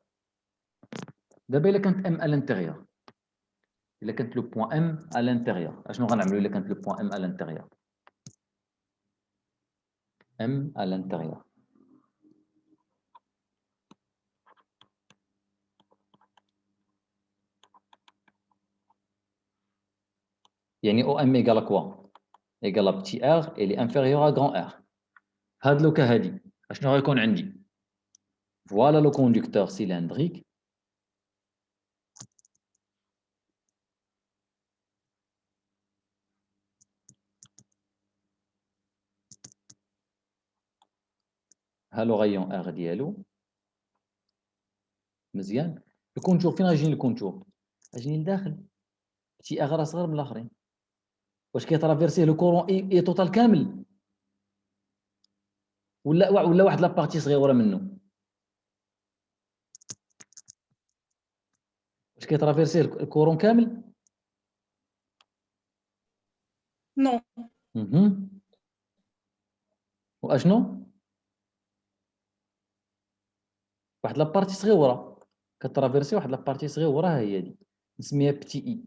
دابا الا كانت ام ا لانتيريور، الا كانت لو بوين ام ا لانتيريور، اشنو غنعملوا الا كانت لو بوين ام ا لانتيريور؟ ام ا لانتيريور يعني او ام ايغال كوا؟ ايغال بتي ار اللي انفيريور ا غران ار. هاد لوكا هادي اشنو غيكون عندي؟ فوالا لو كوندكتور سيلندريك ها لو غايون ار ديالو مزيان. الكونتور فين غيجيني الكونتور؟ غيجيني لداخل تي ار صغر من الاخرين. واش كيترافيرسيه لو كورون اي توتال كامل ولا واحد لابارتي صغيره منه؟ واش كيترافيرسيه الكورون كامل؟ نو. واشنو؟ واحد لابارتي صغيره كترافيرسي واحد لابارتي صغيره ها هي دي نسميها بتي اي.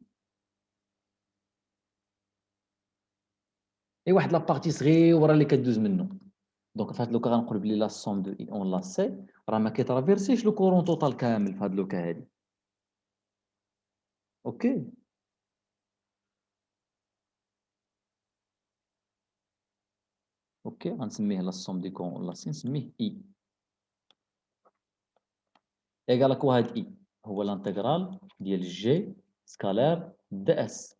اي واحد لابارتي صغيره اللي كدوز منه. دونك في هاد لوكا غنقول بلي لا سوم دو اي اون لا سي راه ما كيترافيرسيش لو كورون توتال كامل في هاد لوكا هادي. اوكي اوكي غنسميه لا سوم دي كورون لا سي نسميه اي ايغال كوا هاد اي هو الانتغرال ديال جي سكالير دي اس.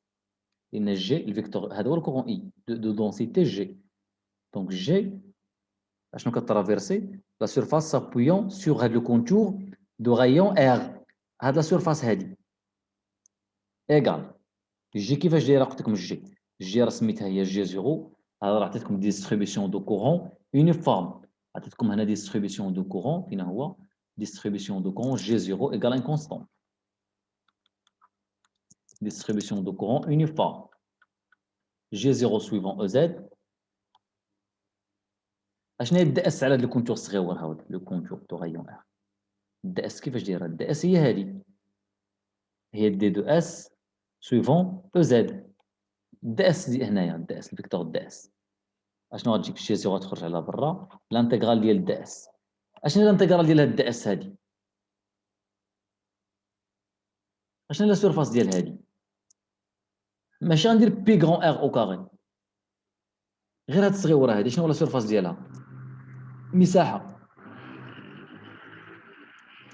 لان جي الفيكتور هذا هو الكورون اي دو دونسيتي جي. دونك جي اشنو كترافيرسي؟ لا سيرفاس سابويون سور هاد لو كونتور دو غايون ار. هاد لا سيرفاس هادي ايغال جي كيفاش دايره؟ قلت لكم جي راه سميتها هي جي زيرو. هذا راه عطيتكم ديستريبيسيون دو كورون يونيفورم. عطيتكم هنا ديستريبيسيون دو كورون فين هو distribution de courant G0 égale un constant. Distribution de courant uniforme. G0 suivant EZ. اشنو هي الدي اس على هذا الكونتور الصغيور هذا لو كونتور دو غايون ار؟ الدي اس كيفاش دايره؟ الدي اس هي هذه، هي دي دو اس سويفون او زد. الدي اس دي هنايا الدي اس الفيكتور الدي اس اشنو غتجيك؟ جي زيرو تخرج على برا الانتغرال ديال الدي اس. اشنو هي الانتغرال ديال هاد الدي اس هادي؟ اشنو هي لا سيرفاس ديال هادي؟ ماشي غندير بي غران ار او كاري، غير هاد الصغيوره هادي شنو هو لا سيرفاس ديالها؟ مساحه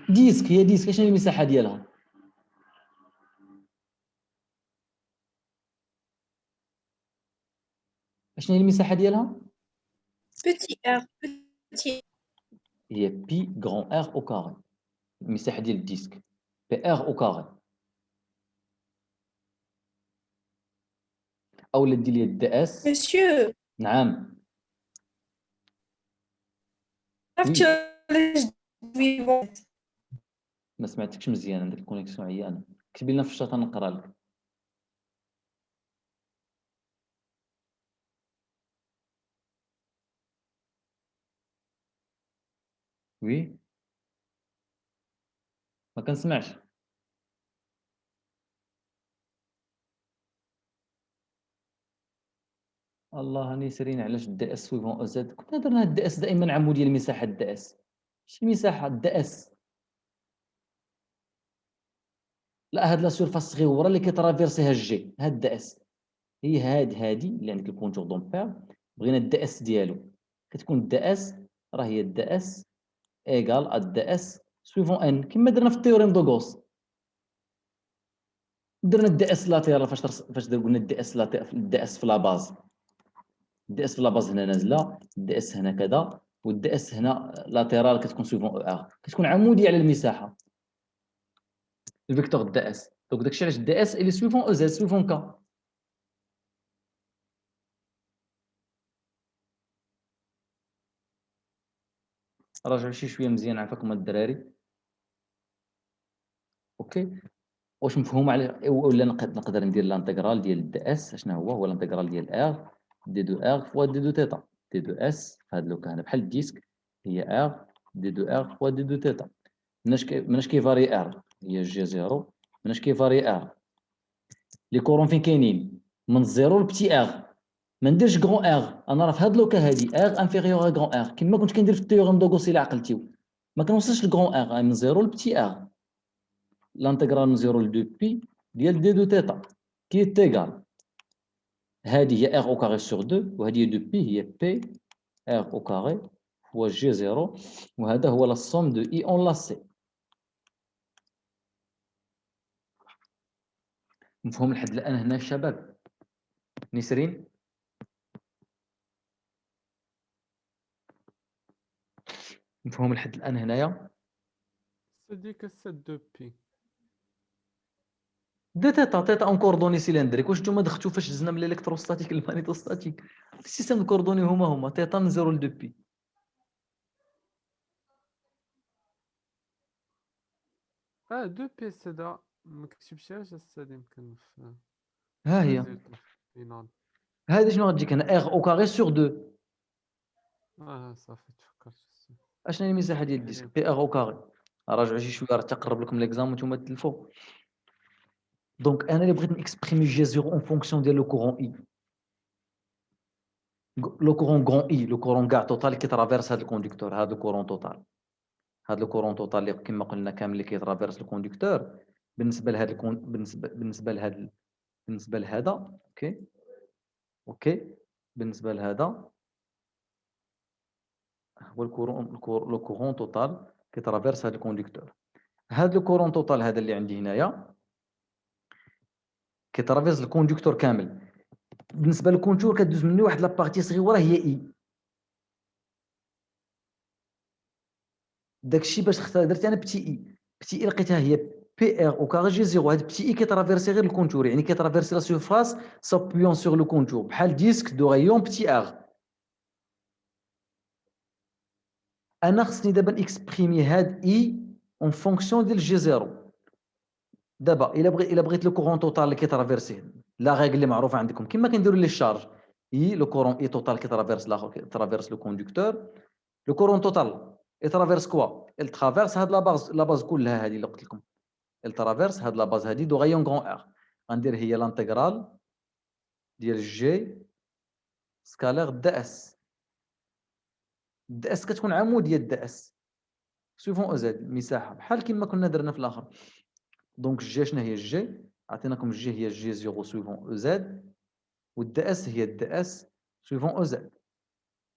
ديسك، هي ديسك شنو هي المساحه ديالها؟ شنو هي المساحه ديالها؟ بتي ار بتي. هي بي غران ار او كاري. المساحه ديال الديسك بي ار او كاري. اولا دير لي الدي اس. مسيو نعم عرفتي وي علاش دويبون؟ ما سمعتكش مزيان، عندك الكونيكسيون عيانه. كتبي لنا في الشات نقرا لك. وي ما كنسمعش. الله نسرين علاش الدي اس سويفون او زد؟ كنا درنا الدي اس دائما عموديه المساحه الدي اس. شي مساحه الدي اس؟ لا هاد لا سيرفاس صغيره اللي كيترافيرسيها الجي هاد الدي اس هي هادي اللي عندك الكونتور دومبير. بغينا الدي اس ديالو كتكون الدي اس راه هي الدي اس ايغال الدي اس سويفون ان كما درنا في التيوريم دو غوس. درنا الدي اس لاتيرال فاش قلنا الدي اس الدي اس في لاباز. الدي اس في لاباز هنا نازله، الدي اس هنا كذا، والدي اس هنا لاتيرال كتكون سوفون او ار، كتكون عموديه على المساحه الفيكتور دي اس. دونك داكشي علاش الدي اس اللي سوفون او زد سوفون كا. راجعوا شي شويه مزيان عافاكم الدراري. اوكي واش مفهوم على ولا نقدر ندير لانتيغرال ديال الدي اس؟ شنو هو لانتيغرال ديال ار دي دو ار فوا دي دو تيتا. دي دو اس في هاد لوكا هنا بحال الديسك هي ار دي دو ار فوا دي دو تيتا. مناش كيفاري ار هي جي زيرو، مناش كيفاري ار. لي كورون فين كاينين؟ من الزيرو لبتي ار. ما نديرش غون ار، انا راه في هاد لوكا هادي ار انفيريور ا غون ار كيما كنت كندير في التيوريم دو غوس الى عقلتيو. ما كنوصلش لغون ار، من زيرو لبتي ار. لانتيغرال من 0 ل 2 بي ديال دي دو تيتا كي تيغال هذه هي ار او كاري سور 2 وهذه هي 2 بي هي بي ار او كاري فوا جي 0 وهذا هو لا سوم دو اي اون لاسي. مفهوم لحد الان هنا الشباب؟ نسرين مفهوم لحد الان هنايا؟ ديك السد دو بي دو تيتا تيتا اون كوردوني سيلندريك. واش نتوما دختو فاش دزنا من الالكتروستاتيك للمانيتوستاتيك؟ السيستم الكوردوني هما تيتا من 0 ل 2 بي. دو بي سدا ما كتبتهاش السد يمكن في ها هي الريزلت فينال. هذه شنو غتجيك هنا ار او كاري سور 2. صافي تفكرت اشنو هي المساحه ديال الديسك؟ بي ار او كاري. راجعوا شي شويه راه تقرب لكم ليكزام وانتم تلفوا. دونك انا اللي بغيت نكسبريمي جي زيرو اون فونكسيون ديال لو كورون اي. لو كورون غون اي لو كورون كاع توتال اللي كيترافيرس هذا الكونديكتور. هذا الكورون توتال، هذا الكورون توتال اللي كما قلنا كامل اللي كيترافيرس الكونديكتور بالنسبه لهذا بالنسبه لهذا اوكي بالنسبه لهذا هو لو كورون توتال كيترافيرس هذا الكونديكتور. هذا لو كورون توتال هذا اللي عندي هنايا كيترافيرس الكونديكتور كامل. بالنسبه للكونتور كدوز مني واحد لابارتي صغيره هي اي. داكشي باش درت انا بتي اي. بتي اي لقيتها هي بي ار او كاري جي زيرو. هاد بتي اي كيترافيرسي غير الكونتور، يعني كيترافيرسي لا سيرفاس سابيون سور لو كونتور بحال ديسك دو غيون بتي ار. انا خصني دابا نكسبريمي هاد اي اون فونكسيون ديال جي زيرو. دابا الا بغيت لو كورون توتال اللي كيترافيرسي لا ريغل اللي معروفه عندكم كما كنديروا لي شارج اي لو كورون اي توتال كيترافيرس لاخر كيترافيرس لو كوندكتور. لو كورون توتال يترافيرس كوا؟ il traverse هاد لا باز كلها هذه اللي قلت لكم. il traverse هاد لا باز هذه دو غيون غون ار. غندير هي لانتيغرال ديال جي سكالير دي اس. دي اس كتكون عموديه دي اس سوفون او زد المساحه بحال كما كنا درنا في الاخر. دونك جي شنو هي الجي؟ عطيناكم الجي هي جي زيرو سوفون او زد والدي اس هي الدي اس سوفون او زد.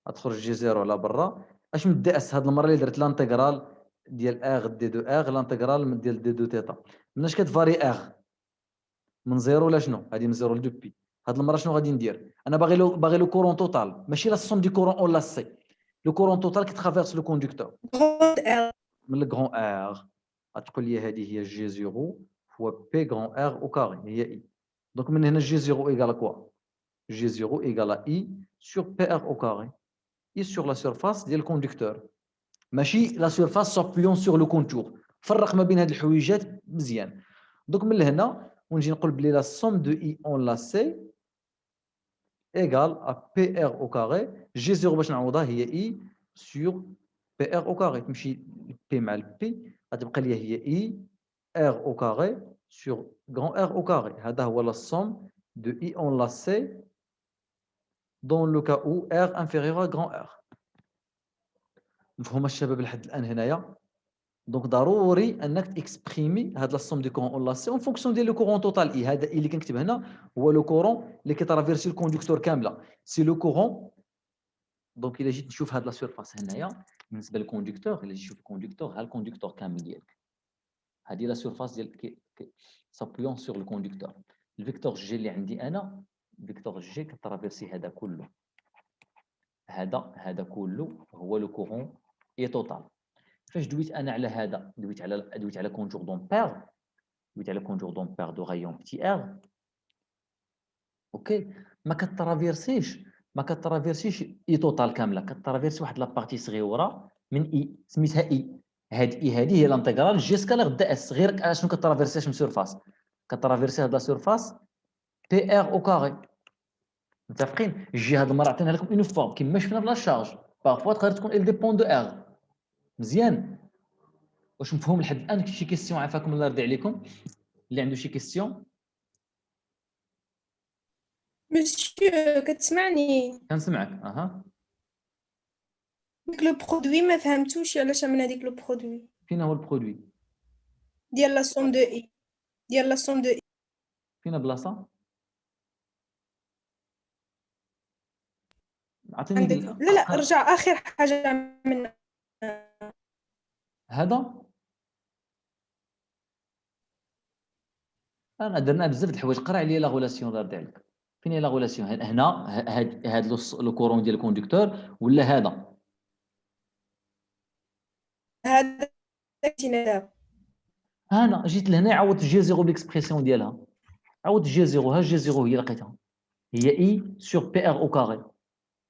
غتخرج جي زيرو على برا. اش من دي اس هاد المره اللي درت لانتيغرال ديال ار دي دو ار لانتيغرال ديال دي دو تيتا. مناش كتفاري ار من زيرو لا شنو؟ هادي من زيرو ل 2 بي. هاد المره شنو غادي ندير؟ انا باغي لو كورون توتال ماشي لا سوم دي كورون اون لا سي. لو كورون توتال كي ترافيرس لو كوندكتور من الكرون ار. غتقول لي هذه هي جي زيرو فوا بي كرون ار او كاري هي اي. دونك من هنا جي زيرو ايكال كوا؟ جي زيرو ايكال اي سور بي ار او كاري. اي سور لا سيرفاس ديال الكوندكتور ماشي لا سيرفاس سابيون سور لو كونتور. فرق ما بين هاد الحويجات مزيان. دونك من هنا ونجي نقول بلي لا سوم دو اي اون لا سي ايكال ا بي ار او كاري. جي زيرو باش نعوضها هي اي سور بي ار او كاري. تمشي بي مع البي غتبقى لي هي اي ار او كاري سور غران ار او كاري. هذا هو لا سوم دو اي اون لا سي دون لو كا او ار انفيريور ا غران ار. مفهوم الشباب لحد الان هنايا؟ دونك ضروري انك تكسبريمي هاد لا سوم دو كورون اون لاسي اون فونكسيون ديال لو كورون توتال اي. هذا اللي كنكتب هنا هو لو كورون اللي كيترافيرسي الكوندكتور كامله سي لو كورون. دونك الا جيت نشوف هاد لا سيرفاس هنايا بالنسبه للكوندكتور، الا جيت نشوف الكوندكتور ها الكوندكتور كامل ديالك هذه لا سيرفاس ديال s'appuyant sur le conducteur. الفيكتور جي اللي عندي انا فيكتور جي كترافيرسي هذا كله، هذا كله هو لو كورون اي توتال. فاش دويت انا على هذا دويت على كونجور دومبير، دويت على كونجور دومبير دو غايون بتي ار. اوكي، ما كترافيرسيش اي توتال كامله، كترافيرسي واحد لابارتي صغيره من اي سميتها اي. هذه هي الانتغرال جي سكالير د اس. غير اشنو كترافيرسيش من سيرفاس، كترافيرسي هاد لا سيرفاس بي ار او كاري. متفقين؟ جي هاد المره عطينا لكم اون فورم كيما شفنا في لا شارج، بارفوا تقدر تكون ال ديبون دو ار. مزيان؟ واش مفهوم لحد الان؟ شي كيسيون عافاكم الله يرضي عليكم اللي عنده شي كيسيون؟ مسيو كتسمعني؟ كنسمعك. اها، ديك لو برودوي ما فهمتوش علاش عملنا ديك لو برودوي فين هو البرودوي؟ ديال لا سوم دو اي، ديال لا سوم دو اي. فين بلاصه؟ عطيني عندك لا رجع اخر حاجه عملنا هذا. انا درنا بزاف د الحوايج، قرا عليا لا غولاسيون الله يرضي عليك. فين هي لا غولاسيون؟ هنا هاد لو كورون ديال الكوندكتور ولا هذا؟ هذا دابا. انا جيت لهنا عوضت جي زيرو بالاكسبرسيون ديالها، عوضت جي زيرو، ها جي زيرو هي لقيتها، هي اي سور بي ار او كاري.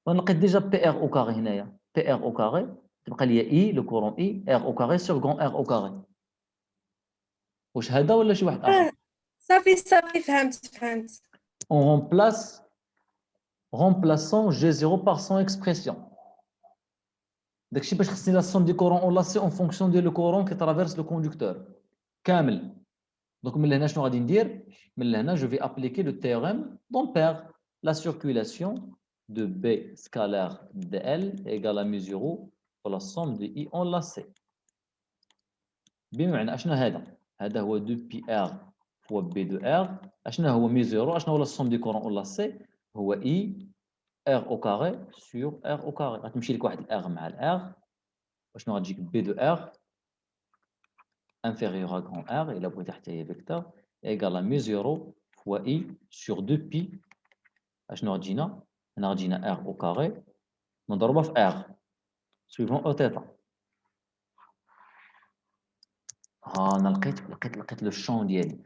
وانا لقيت ديجا بي ار او كاري هنايا، بي ار او كاري تبقى لي اي لو كورون اي ار او كاري سور غون ار او كاري. واش هذا ولا شي واحد اخر؟ صافي فهمت. On remplaçant G0 par son expression. داكشي باش خصني لا somme du courant enlacé en fonction de le courant qui traverse le conducteur كامل. دونك من لهنا شنو غادي ندير؟ من لهنا je vais appliquer le théorème d'Ampère. La circulation de B scalaire de L égale à mu 0 pour la somme de I enlacé. بمعنى اشنا هذا هو 2 بي ار فوا بي دو ار. اشنا هو مي 0؟ اشنا هو لا somme du courant enlacé؟ هو I R au carré sur R au carré. غتمشي لك واحد الR مع الR، وشنو غتجيك B de R inférieur à grand R إلا بغيتي حتى هي فيكتور égal à mu 0 fois I sur 2pi. اشنو غتجينا؟ هنا غتجينا R au carré مضروبة في R suivant O θ. أنا لقيت لو champ ديالي.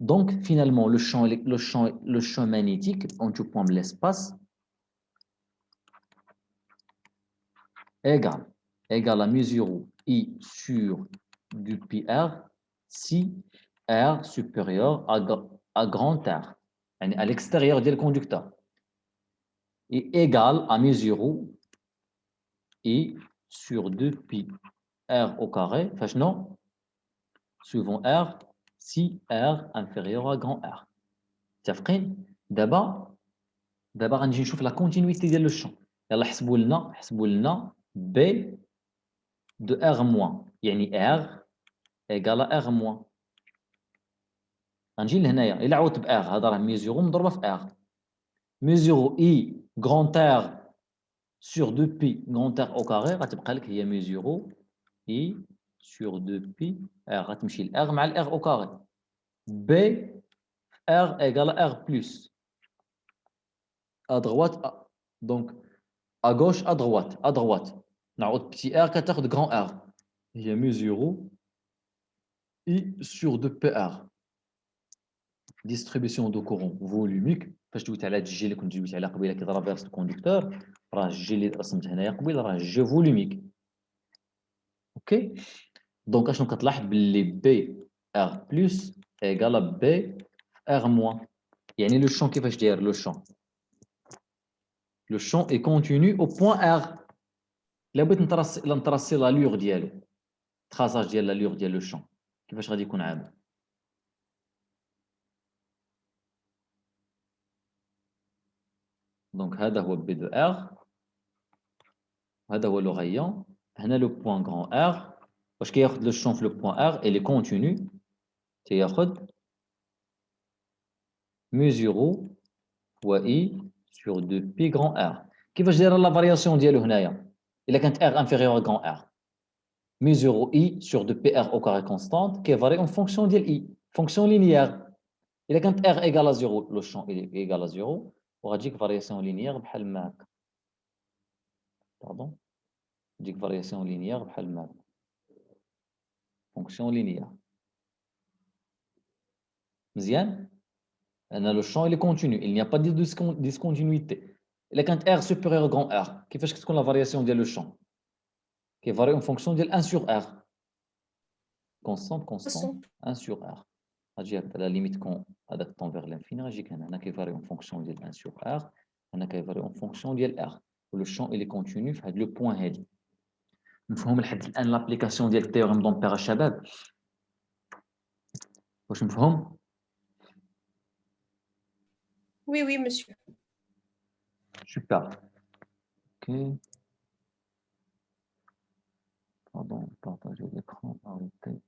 Donc finalement le champ magnétique en tout point de l'espace égale à mu 0 I sur du pi R si R supérieur à grand R, à l'extérieur du conducteur, et égal à mu 0 I sur 2 pi R au carré, non, suivant R si R inférieur à grand R. متفقين؟ دابا غنجي نشوف لا كونتينيتي ديال لو شون. يلا حسبوا لنا B de R moins يعني R égale à R moins. غنجي لهنايا الا عوضت ب R هذا راه مي 0 مضروبه في R. مي 0 I grand R sur 2 pi grand R au carré غتبقى لك هي مي 0 I sur 2 pi R غتمشي ل R مع ال R au carré. B R égale à R plus. À droite, donc à gauche, à droite. نعوض petit R كتاخد grand R. هي مي 0 I sur 2 PR. Distribution de courant volumique. فاش دويت على هاد الجي اللي كنت دويت على قبيله كيترافيرس الكوندكتور، راه الجي اللي رسمت هنايا قبيله راه جي فوليميك. اوكي، دونك اشنو كتلاحظ باللي بي ار بلس ايكال بي ار موان. يعني لو شون كيفاش داير لو شون؟ لو شون اي كونتينيو او بوين ار. الا بغيت نتراسي لا لور ديالو، تراساج ديال لا لور ديال لو شون كيفاش غادي يكون عامل؟ دونك هذا هو بي دو ار، هذا هو لو غايون، هنا لو بوين غران ار. واش كياخذ لو شون في لو بوين ار الي كونتينيو؟ تياخذ مو 0 فوا اي سور 2 بي غران ار. كيفاش دايره لا فارياسيون ديالو هنايا الا كانت ار انفيريور غران ار؟ mesure I sur 2PR au carré constante qui varie en fonction de I, fonction linéaire. إذا كانت R égale à 0, le champ est égal à 0, وغتجيك variation linéaire بحال ما هكا. Pardon. تجيك variation linéaire بحال ما هكا. Fonction linéaire. مزيان؟ لأن le champ il est continu, il n'y a pas de discontinuité. إذا كانت R supérieure à grand R, كيفاش كتكون la variation ديال le champ؟ qui varie en fonction de 1 sur R. Constante, constante, 1 sur R. À la limite qu'on adapte vers l'infini, on a qui varie en fonction de 1 sur R, on a qui varie en fonction de R. Le champ il est continu, le point est. Nous faisons l'application du théorème d'Ampère à Shabab. Vous comprenez? Oui, oui, monsieur. Super. Ok. Pardon, partager l'écran. Arrêtez.